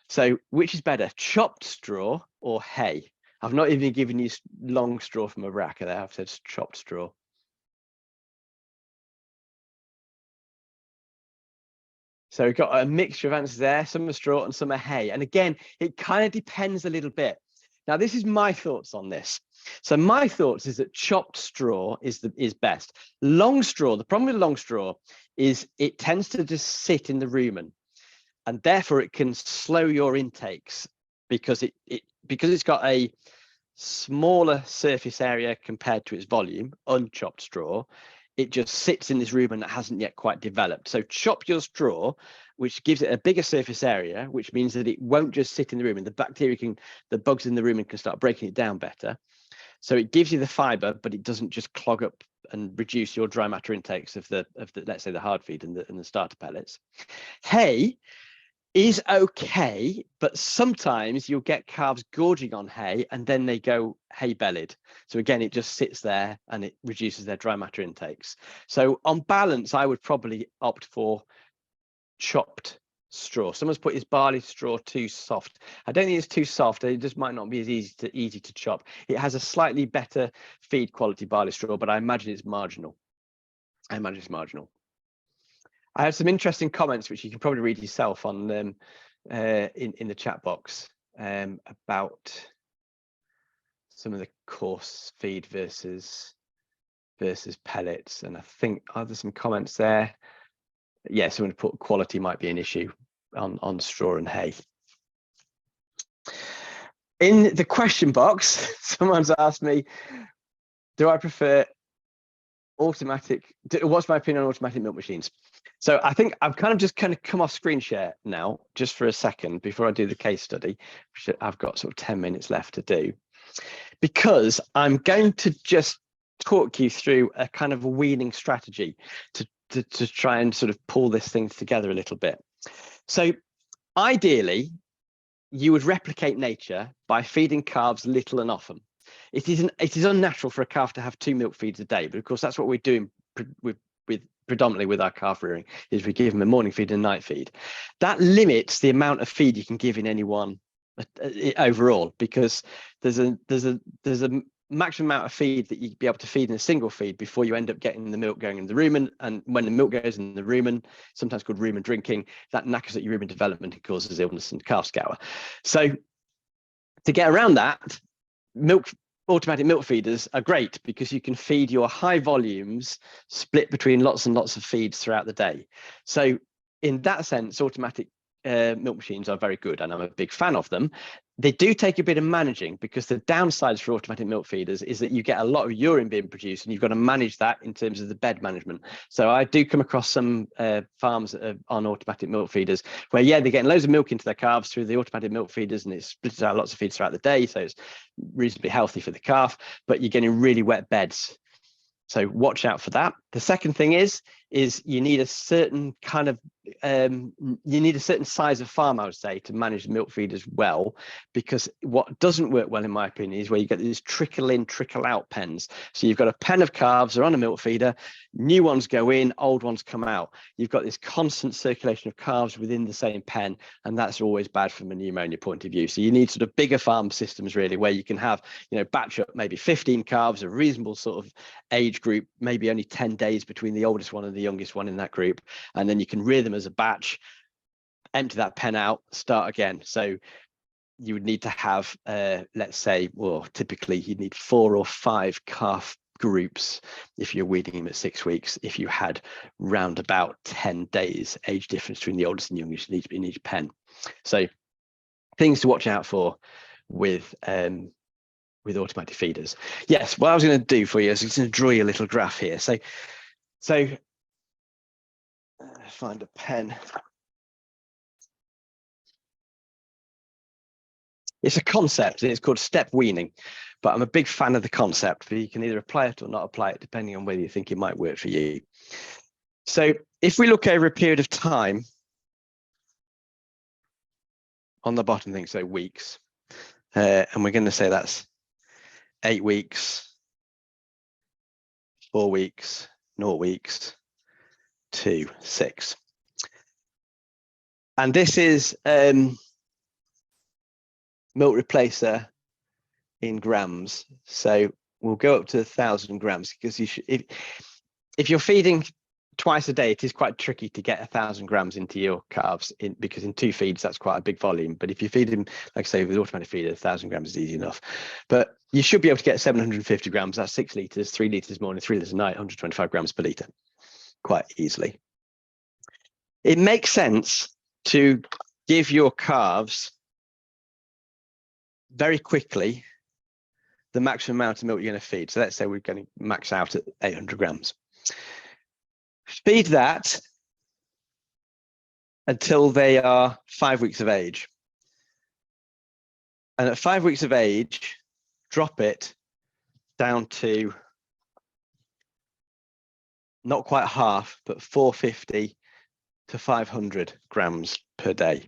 So which is better, chopped straw or hay? I've not even given you long straw from a rack there. I've said chopped straw. So we've got a mixture of answers there. Some are straw and some are hay. And again, it kind of depends a little bit. Now, this is my thoughts on this. So my thoughts is that chopped straw is best. Long straw, the problem with long straw is it tends to just sit in the rumen, and therefore it can slow your intakes because it's got a smaller surface area compared to its volume. Unchopped straw, it just sits in this rumen that hasn't yet quite developed. So chop your straw, which gives it a bigger surface area, which means that it won't just sit in the rumen. The bugs in the rumen can start breaking it down better. So it gives you the fiber, but it doesn't just clog up and reduce your dry matter intakes of the let's say the hard feed and the starter pellets. Hay is okay, but sometimes you'll get calves gorging on hay and then they go hay bellied. So again, it just sits there and it reduces their dry matter intakes. So on balance, I would probably opt for chopped straw. Someone's put his barley straw too soft. I don't think it's too soft. It just might not be as easy to chop. It has a slightly better feed quality barley straw, but I imagine it's marginal. I have some interesting comments which you can probably read yourself on in the chat box about some of the coarse feed versus pellets, and I think there's some comments there. Yeah, someone put quality might be an issue on straw and hay. In the question box, someone's asked me, do I prefer automatic, what's my opinion on automatic milk machines? So I think I've kind of come off screen share now, just for a second before I do the case study, which I've got sort of 10 minutes left to do, because I'm going to just talk you through a kind of a weaning strategy to try and sort of pull this thing together a little bit. So ideally, you would replicate nature by feeding calves little and often. It is unnatural for a calf to have 2 milk feeds a day, but of course that's what we're doing with predominantly with our calf rearing, is we give them a morning feed and a night feed. That limits the amount of feed you can give in any one overall, because there's a maximum amount of feed that you'd be able to feed in a single feed before you end up getting the milk going in the rumen. And when the milk goes in the rumen, sometimes called rumen drinking, that knackers at your rumen development and causes illness and calf scour. So to get around that, automatic milk feeders are great because you can feed your high volumes split between lots and lots of feeds throughout the day. So in that sense, automatic milk machines are very good, and I'm a big fan of them. They do take a bit of managing, because the downsides for automatic milk feeders is that you get a lot of urine being produced, and you've got to manage that in terms of the bed management. So I do come across some farms on automatic milk feeders where, yeah, they're getting loads of milk into their calves through the automatic milk feeders, and it splits out lots of feeds throughout the day, so it's reasonably healthy for the calf, but you're getting really wet beds. So watch out for that. The second thing is you need a certain kind of you need a certain size of farm, I would say, to manage milk feeders well, because what doesn't work well, in my opinion, is where you get these trickle in, trickle out pens. So you've got a pen of calves, they're on a milk feeder, new ones go in, old ones come out. You've got this constant circulation of calves within the same pen, and that's always bad from a pneumonia point of view. So you need sort of bigger farm systems, really, where you can have, batch up maybe 15 calves, a reasonable sort of age group, maybe only 10 days between the oldest one and the youngest one in that group, and then you can rear them as a batch, empty that pen out, start again. So you would need to have let's say, well, typically you'd need 4 or 5 calf groups if you're weaning them at 6 weeks, if you had round about 10 days age difference between the oldest and youngest in each pen. So things to watch out for with automatic feeders. Yes, what I was going to do for you is I'm going to draw you a little graph here. So find a pen. It's a concept, and it's called step weaning, but I'm a big fan of the concept, but you can either apply it or not apply it, depending on whether you think it might work for you. So if we look over a period of time, on the bottom thing, so weeks, and we're going to say that's 8 weeks, 4 weeks, 0 weeks, 2, 6. And this is milk replacer in grams. So we'll go up to 1,000 grams, because you should, if you're feeding twice a day, it is quite tricky to get 1,000 grams into your calves, because in 2 feeds that's quite a big volume. But if you feed them, like I say, with automatic feeder, 1,000 grams is easy enough. But you should be able to get 750 grams. That's 6 litres, 3 litres morning, 3 litres night, 125 grams per litre, quite easily. It makes sense to give your calves very quickly the maximum amount of milk you're going to feed. So let's say we're going to max out at 800 grams. Feed that until they are 5 weeks of age. And at 5 weeks of age, drop it down to not quite half, but 450 to 500 grams per day.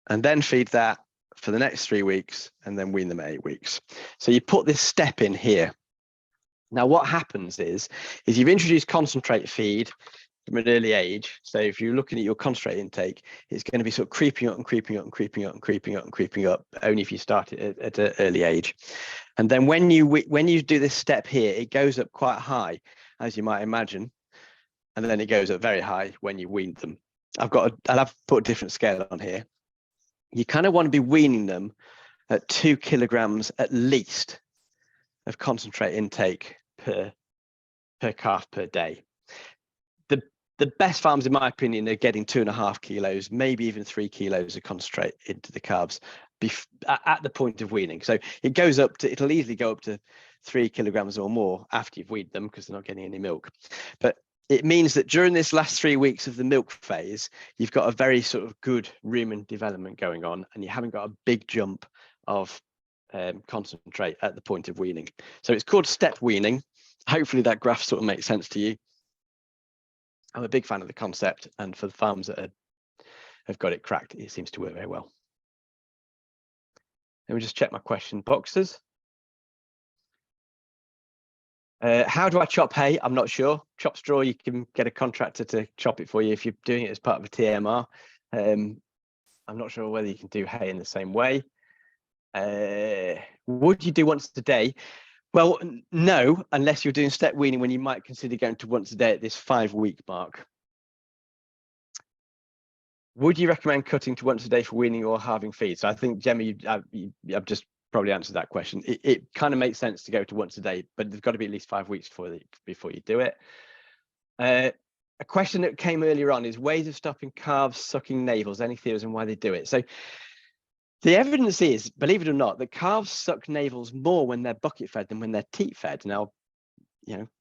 And then feed that for the next 3 weeks, and then wean them at 8 weeks. So you put this step in here. Now what happens is you've introduced concentrate feed from an early age. So if you're looking at your concentrate intake, it's going to be sort of creeping up and creeping up and creeping up and creeping up and creeping up, only if you start it at an early age. And then when you do this step here, it goes up quite high, as you might imagine, and then it goes up very high when you wean them. I'll have put a different scale on here. You kind of want to be weaning them at 2 kilograms at least of concentrate intake per calf per day. The best farms, in my opinion, are getting 2.5 kilos, maybe even 3 kilos of concentrate into the calves at the point of weaning. So it'll easily go up to 3 kilograms or more after you've weaned them, because they're not getting any milk. But it means that during this last 3 weeks of the milk phase, you've got a very sort of good rumen development going on, and you haven't got a big jump of concentrate at the point of weaning. So it's called step weaning. Hopefully that graph sort of makes sense to you. I'm a big fan of the concept, and for the farms that have got it cracked, it seems to work very well. Let me just check my question boxes. How do I chop hay? I'm not sure. Chop straw, you can get a contractor to chop it for you if you're doing it as part of a TMR. I'm not sure whether you can do hay in the same way. Would you do once a day? Well, no, unless you're doing step weaning, when you might consider going to once a day at this 5-week mark. Would you recommend cutting to once a day for weaning or halving feed? So I think, Gemma, I've just probably answered that question. It kind of makes sense to go to once a day, but there's got to be at least 5 weeks before you do it. A question that came earlier on is ways of stopping calves sucking navels. Any theories on why they do it? So the evidence is, believe it or not, that calves suck navels more when they're bucket fed than when they're teat fed. Now,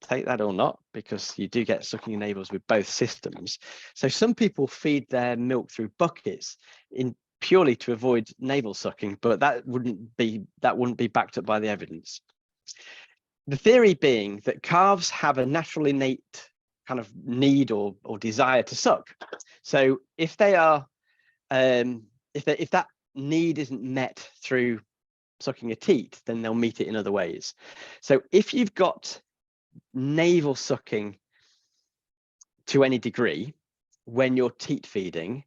take that or not, because you do get sucking navels with both systems. So some people feed their milk through buckets purely to avoid navel sucking, but that wouldn't be backed up by the evidence. The theory being that calves have a natural innate kind of need or desire to suck. So if they are, if that need isn't met through sucking a teat, then they'll meet it in other ways. So if you've got navel sucking to any degree when you're teat feeding,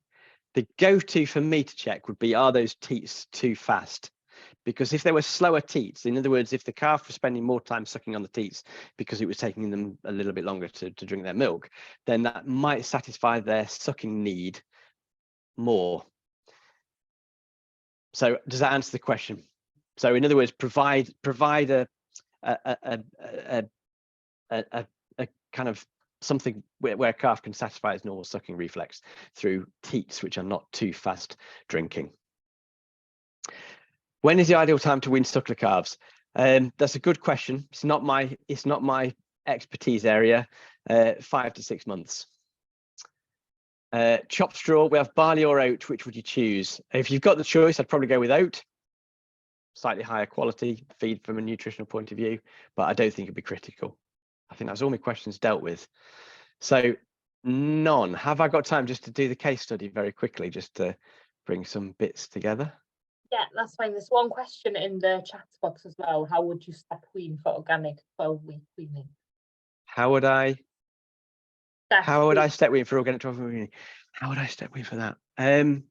the go-to for me to check would be, are those teats too fast? Because if they were slower teats, in other words, if the calf was spending more time sucking on the teats because it was taking them a little bit longer to drink their milk, then that might satisfy their sucking need more. So does that answer the question? So in other words, provide a kind of something where a calf can satisfy its normal sucking reflex through teats, which are not too fast drinking. When is the ideal time to wean suckler calves? That's a good question. It's not my expertise area. 5 to 6 months. Chopped straw, we have barley or oat. Which would you choose? If you've got the choice, I'd probably go with oat. Slightly higher quality feed from a nutritional point of view, but I don't think it'd be critical. I think that's all my questions dealt with. So none. Have I got time just to do the case study very quickly, just to bring some bits together? Yeah, that's fine. There's one question in the chat box as well. How would you step wean for organic 12-week weaning? How would I step wean for organic 12-week weaning? How would I step wean for that? I'm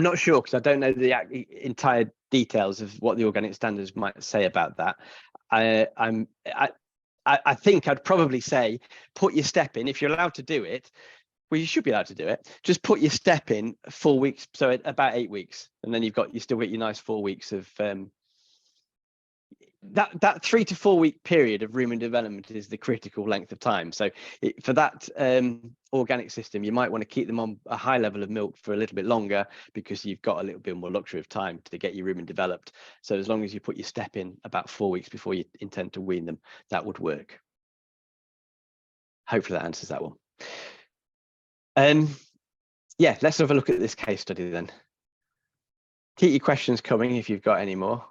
not sure, because I don't know the entire details of what the organic standards might say about that. I think I'd probably say put your step in if you're allowed to do it. Well, you should be allowed to do it. Just put your step in 4 weeks, so about 8 weeks, and then you still get your nice 4 weeks of that 3 to 4 week period of rumen development is the critical length of time. So for that organic system, you might want to keep them on a high level of milk for a little bit longer, because you've got a little bit more luxury of time to get your rumen developed. So as long as you put your step in about 4 weeks before you intend to wean them, that would work. Hopefully that answers that one. Yeah, let's have a look at this case study then. Keep your questions coming if you've got any more.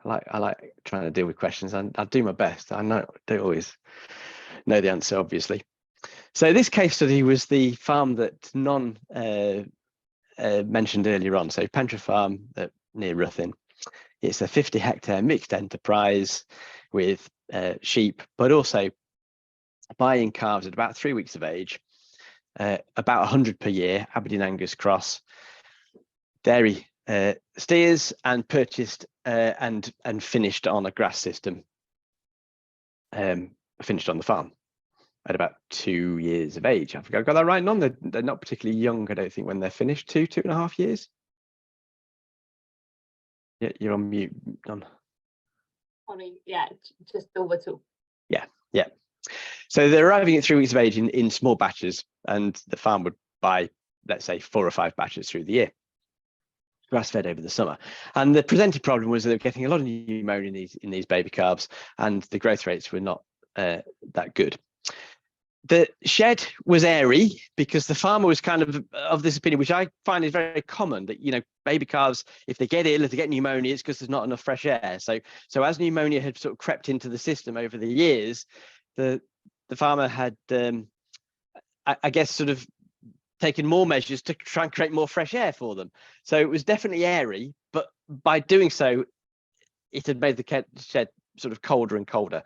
I like trying to deal with questions, and I'll do my best. I don't always know the answer, obviously. So this case study was the farm that Non mentioned earlier on. So Pentre Farm near Ruthin. It's a 50-hectare mixed enterprise with sheep, but also buying calves at about 3 weeks of age, about 100 per year, Aberdeen Angus cross, dairy steers, and purchased and finished on a grass system, finished on the farm. at about 2 years of age. I think I got that right, Non? They're not particularly young, I don't think, when they're finished. 2.5 years. Yeah, you're on mute, Non. Sorry, yeah, just over 2. Yeah. So they're arriving at 3 weeks of age in small batches, and the farm would buy, let's say, 4 or 5 batches through the year, grass-fed over the summer. And the presented problem was they were getting a lot of pneumonia in these baby calves, and the growth rates were not that good. The shed was airy because the farmer was kind of this opinion, which I find is very common, that, you know, baby calves, if they get ill, if they get pneumonia, it's because there's not enough fresh air. So as pneumonia had sort of crept into the system over the years, the farmer had, I guess, sort of taken more measures to try and create more fresh air for them. So it was definitely airy, but by doing so, it had made the shed sort of colder and colder.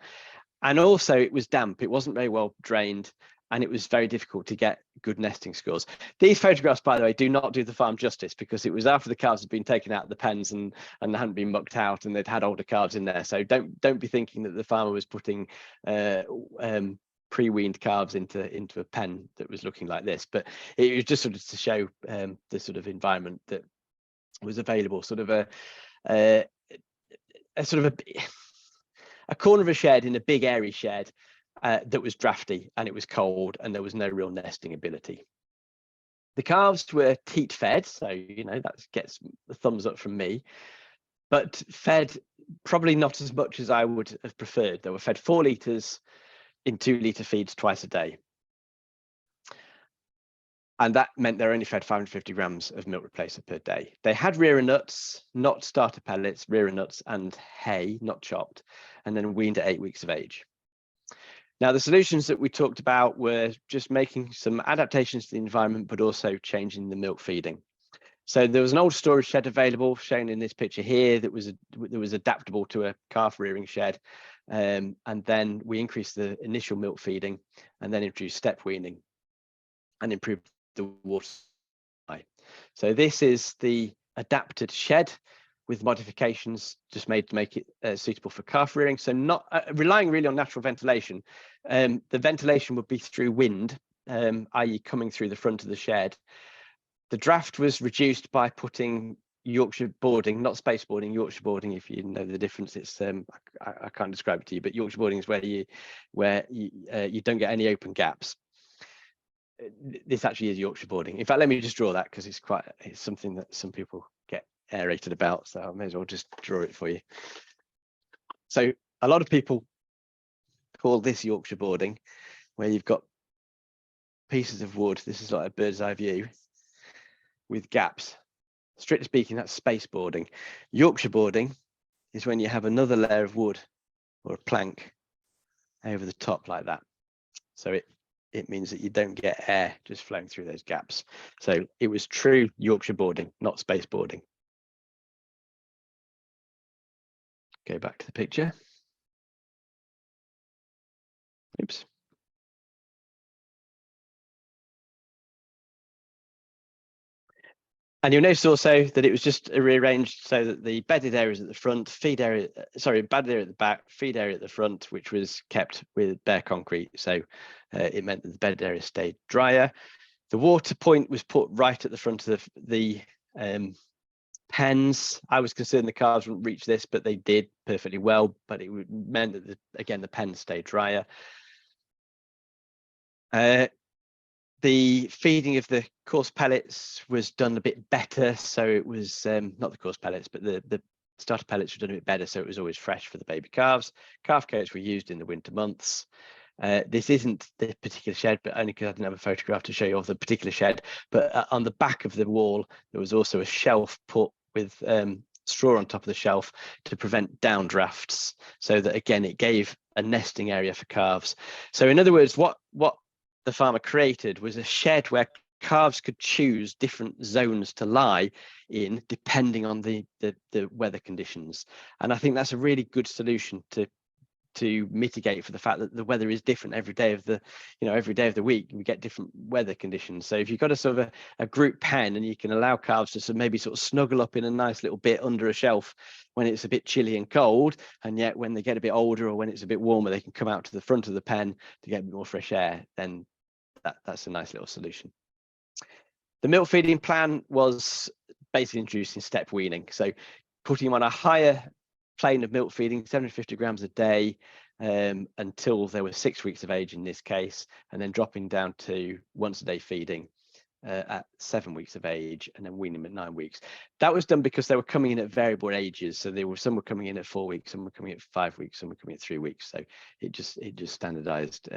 And also it was damp. It wasn't very well drained, and it was very difficult to get good nesting scores. These photographs, by the way, do not do the farm justice, because it was after the calves had been taken out of the pens and hadn't been mucked out, and they'd had older calves in there. So don't be thinking that the farmer was putting pre-weaned calves into a pen that was looking like this. But it was just sort of to show the sort of environment that was available, sort of a corner of a shed in a big airy shed that was drafty, and it was cold, and there was no real nesting ability. The calves were teat fed, so, you know, that gets the thumbs up from me, but fed probably not as much as I would have preferred. They were fed 4 litres in 2 litre feeds twice a day. And that meant they're only fed 550 grams of milk replacer per day. They had rearer nuts, not starter pellets, rearer nuts and hay, not chopped, and then weaned at 8 weeks of age. Now, the solutions that we talked about were just making some adaptations to the environment, but also changing the milk feeding. So there was an old storage shed available, shown in this picture here, that was adaptable to a calf rearing shed. And then we increased the initial milk feeding, and then introduced step weaning and improved the water supply. So this is the adapted shed with modifications just made to make it suitable for calf rearing. So not relying really on natural ventilation. The ventilation would be through wind, i.e. coming through the front of the shed. The draft was reduced by putting Yorkshire boarding, not space boarding, Yorkshire boarding. If you know the difference, it's I can't describe it to you, but Yorkshire boarding is where you don't get any open gaps. This actually is Yorkshire boarding. In fact, let me just draw that, because it's something that some people get aerated about, so I may as well just draw it for you. So a lot of people call this Yorkshire boarding, where you've got pieces of wood. This is like a bird's eye view with gaps. Strictly speaking, that's space boarding. Yorkshire boarding is when you have another layer of wood or a plank over the top like that. So it means that you don't get air just flowing through those gaps. So it was true Yorkshire boarding, not space boarding. Go back to the picture. Oops. And you'll notice also that it was just rearranged so that the bedded areas at the front, bedded area at the back, feed area at the front, which was kept with bare concrete. So it meant that the bedded area stayed drier. The water point was put right at the front of the pens. I was concerned the calves wouldn't reach this, but they did perfectly well. But it meant that, again, the pens stayed drier. The feeding of the coarse pellets was done a bit better. So it was not the coarse pellets, but the starter pellets were done a bit better. So it was always fresh for the baby calves. Calf coats were used in the winter months. This isn't the particular shed, but only because I didn't have a photograph to show you of the particular shed. But on the back of the wall, there was also a shelf put with straw on top of the shelf to prevent downdrafts, so that, again, it gave a nesting area for calves. So in other words, what the farmer created was a shed where calves could choose different zones to lie in depending on the weather conditions. And I think that's a really good solution to to mitigate for the fact that the weather is different every day of the, every day of the week. We get different weather conditions. So if you've got a sort of a group pen, and you can allow calves to maybe sort of snuggle up in a nice little bit under a shelf when it's a bit chilly and cold, and yet when they get a bit older or when it's a bit warmer, they can come out to the front of the pen to get a bit more fresh air, then that's a nice little solution. The milk feeding plan was basically introducing step weaning. So putting them on a higher plane of milk feeding, 750 grams a day, until they were 6 weeks of age in this case, and then dropping down to once a day feeding at 7 weeks of age, and then weaning them at 9 weeks. That was done because they were coming in at variable ages. So some were coming in at 4 weeks, some were coming at 5 weeks, some were coming at 3 weeks. So it just standardized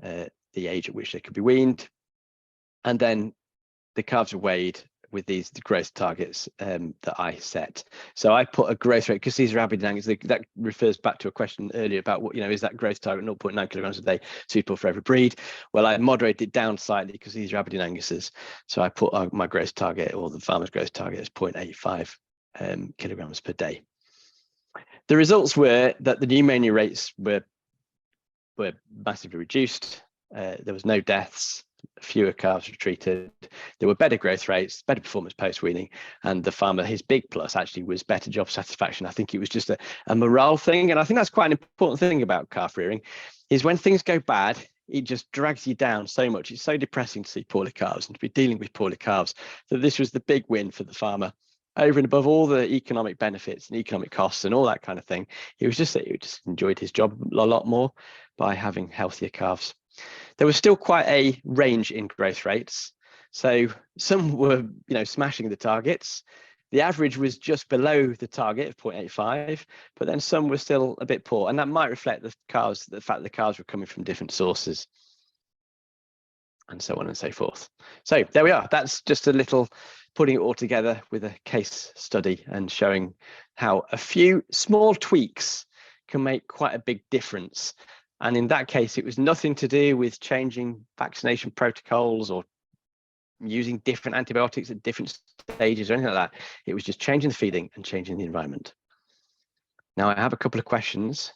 the age at which they could be weaned. And then the calves are weighed with the growth targets that I set. So I put a growth rate, because these are Aberdeen Angus, that refers back to a question earlier about what, is that growth target 0.9 kilograms a day suitable for every breed? Well, I moderated it down slightly because these are Aberdeen Anguses. So I put my growth target, or the farmer's growth target, as 0.85 kilograms per day. The results were that the pneumonia rates were massively reduced. There was no deaths. Fewer calves were treated. There were better growth rates, better performance post-weaning, and the farmer, his big plus actually was better job satisfaction. I think it was just a morale thing, and I think that's quite an important thing about calf rearing, is when things go bad, it just drags you down so much. It's so depressing to see poorly calves and to be dealing with poorly calves. So this was the big win for the farmer, over and above all the economic benefits and economic costs and all that kind of thing. It was just that he just enjoyed his job a lot more by having healthier calves. There was still quite a range in growth rates. So some were, smashing the targets. The average was just below the target of 0.85, but then some were still a bit poor. And that might reflect the fact the calves were coming from different sources, and so on and so forth. So there we are. That's just a little putting it all together with a case study and showing how a few small tweaks can make quite a big difference. And in that case, it was nothing to do with changing vaccination protocols or using different antibiotics at different stages or anything like that. It was just changing the feeding and changing the environment. Now I have a couple of questions.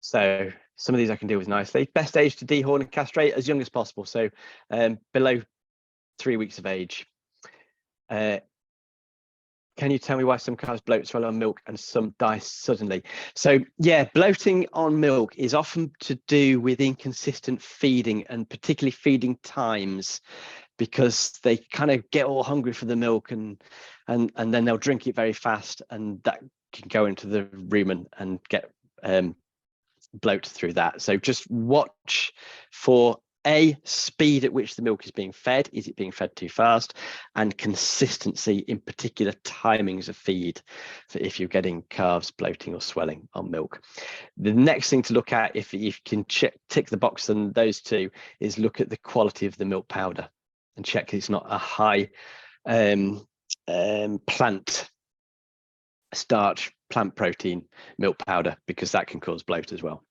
So some of these I can deal with nicely. Best age to dehorn and castrate, as young as possible. So below 3 weeks of age. Can you tell me why some calves bloat, swallow on milk, and some die suddenly? So yeah, bloating on milk is often to do with inconsistent feeding, and particularly feeding times, because they kind of get all hungry for the milk and then they'll drink it very fast, and that can go into the rumen and get bloat through that. So just watch for speed at which the milk is being fed. Is it being fed too fast? And consistency, in particular timings of feed, for if you're getting calves bloating or swelling on milk. The next thing to look at, if you can tick the box on those two, is look at the quality of the milk powder and check it's not a high plant starch, plant protein milk powder, because that can cause bloat as well.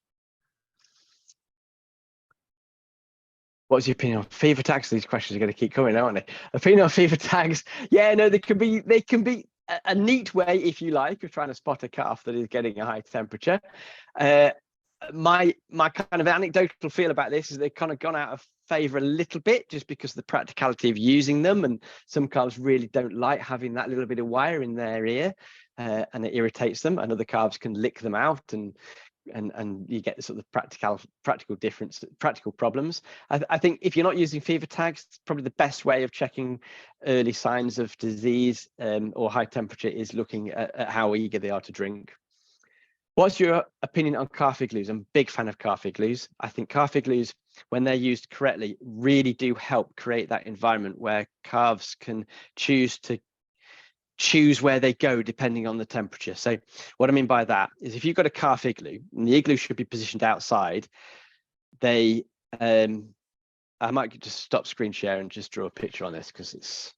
What's your opinion on fever tags? These questions are going to keep coming, aren't they? Opinion on fever tags? Yeah, no, they can be a neat way, if you like, of trying to spot a calf that is getting a high temperature. My kind of anecdotal feel about this is they've kind of gone out of favor a little bit, just because of the practicality of using them, and some calves really don't like having that little bit of wire in their ear, and it irritates them, and other calves can lick them out, and you get the sort of practical problems. I think if you're not using fever tags, probably the best way of checking early signs of disease or high temperature is looking at how eager they are to drink. What's your opinion on calf igloos? I'm a big fan of calf igloos. I think calf igloos, when they're used correctly, really do help create that environment where calves can choose where they go depending on the temperature. So what I mean by that is, if you've got a calf igloo, and the igloo should be positioned outside, I might just stop screen share and just draw a picture on this, because it's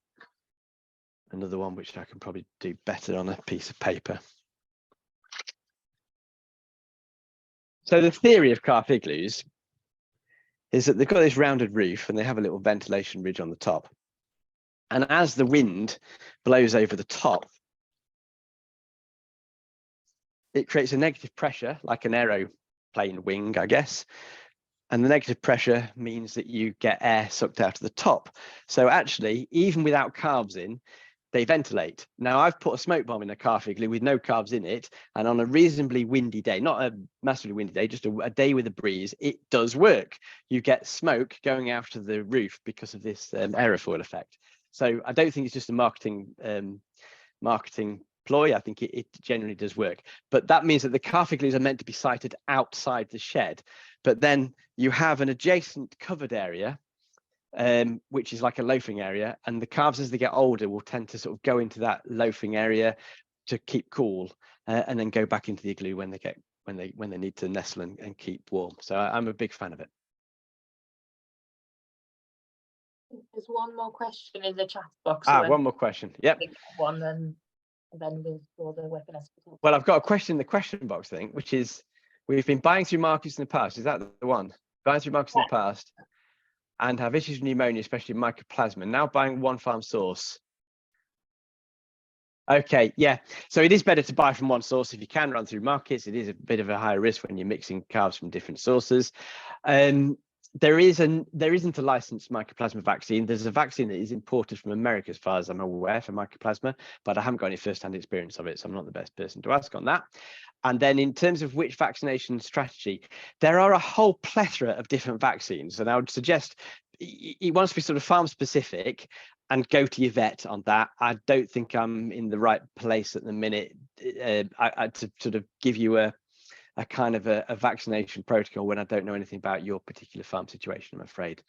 another one which I can probably do better on a piece of paper. So the theory of calf igloos is that they've got this rounded roof and they have a little ventilation ridge on the top. And as the wind blows over the top, it creates a negative pressure, like an aeroplane wing, I guess. And the negative pressure means that you get air sucked out of the top. So actually, even without carbs in, they ventilate. Now, I've put a smoke bomb in a calf igloo with no carbs in it, and on a reasonably windy day, not a massively windy day, just a day with a breeze, it does work. You get smoke going out of the roof because of this aerofoil effect. So I don't think it's just a marketing ploy. I think it generally does work. But that means that the calf igloos are meant to be sited outside the shed. But then you have an adjacent covered area, which is like a loafing area, and the calves, as they get older, will tend to sort of go into that loafing area to keep cool, and then go back into the igloo when they need to nestle and keep warm. So I'm a big fan of it. There's one more question in the chat box. One more question. Yep. One, and then we'll go the webinar. Well, I've got a question in the question box thing, which is, we've been buying through markets in the past. Is that the one? Buying through markets in the past and have issues with pneumonia, especially mycoplasma. Now buying one farm source. Okay, yeah. So it is better to buy from one source if you can run through markets. It is a bit of a higher risk when you're mixing calves from different sources. There isn't a licensed mycoplasma vaccine. There's a vaccine that is imported from America, as far as I'm aware, for mycoplasma, but I haven't got any first-hand experience of it, so I'm not the best person to ask on that. And then in terms of which vaccination strategy, there are a whole plethora of different vaccines, and I would suggest it wants to be sort of farm specific and go to your vet on that. I don't think I'm in the right place at the minute to sort of give you a kind of a vaccination protocol when I don't know anything about your particular farm situation, I'm afraid.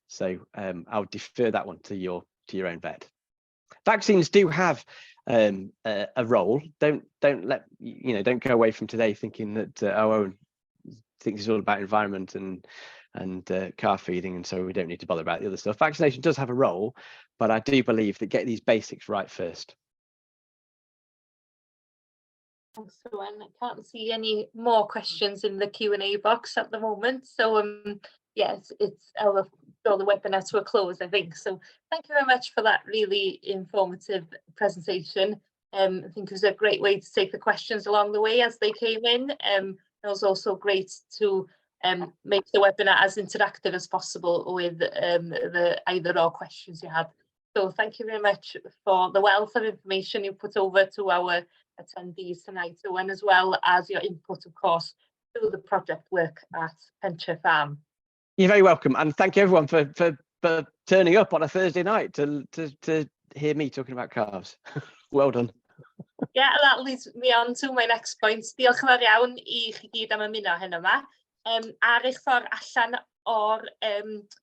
So I'll defer that one to your own vet. Vaccines do have a role. Don't go away from today thinking that I think it's all about environment and calf feeding, and so we don't need to bother about the other stuff. Vaccination does have a role, but I do believe that get these basics right first. Thanks, Owen. I can't see any more questions in the Q&A box at the moment. So yes, I'll draw the webinar to a close, I think. So thank you very much for that really informative presentation. I think it was a great way to take the questions along the way as they came in. It was also great to make the webinar as interactive as possible with the either or questions you had. So thank you very much for the wealth of information you put over to our attendees tonight, Owen, as well as your input, of course, through the project work at Pentre Farm. You're very welcome, and thank you everyone for turning up on a Thursday night to hear me talking about calves. Well done. Yeah, that leads me on to my next point. Diolch yn fawr iawn I chi gyd am ymuno heno yma. Ar eich ffordd allan o'r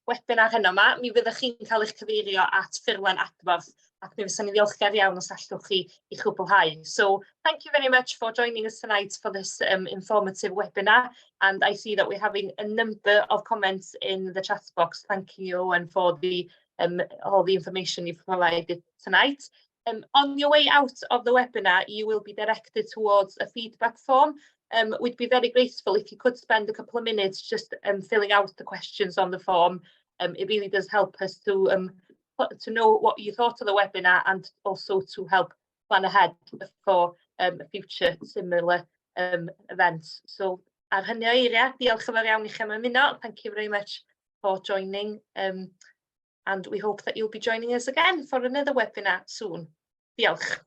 webinar heno yma, mi fyddwch chi'n cael eich cyfeirio at ffurflen adborth, ac mi fyddwn ni ddiolchgar iawn os allwch chi I chwblhau. So thank you very much for joining us tonight for this informative webinar, and I see that we're having a number of comments in the chat box. Thank you, Owen, for all the information you've provided tonight. On your way out of the webinar, you will be directed towards a feedback form. We'd be very grateful if you could spend a couple of minutes just filling out the questions on the form. It really does help us to know what you thought of the webinar, and also to help plan ahead for future similar events. So ar hynny o eiriau, diolch yn fawr iawn I chi am ymuno. Thank you very much for joining, and we hope that you'll be joining us again for another webinar soon. Diolch.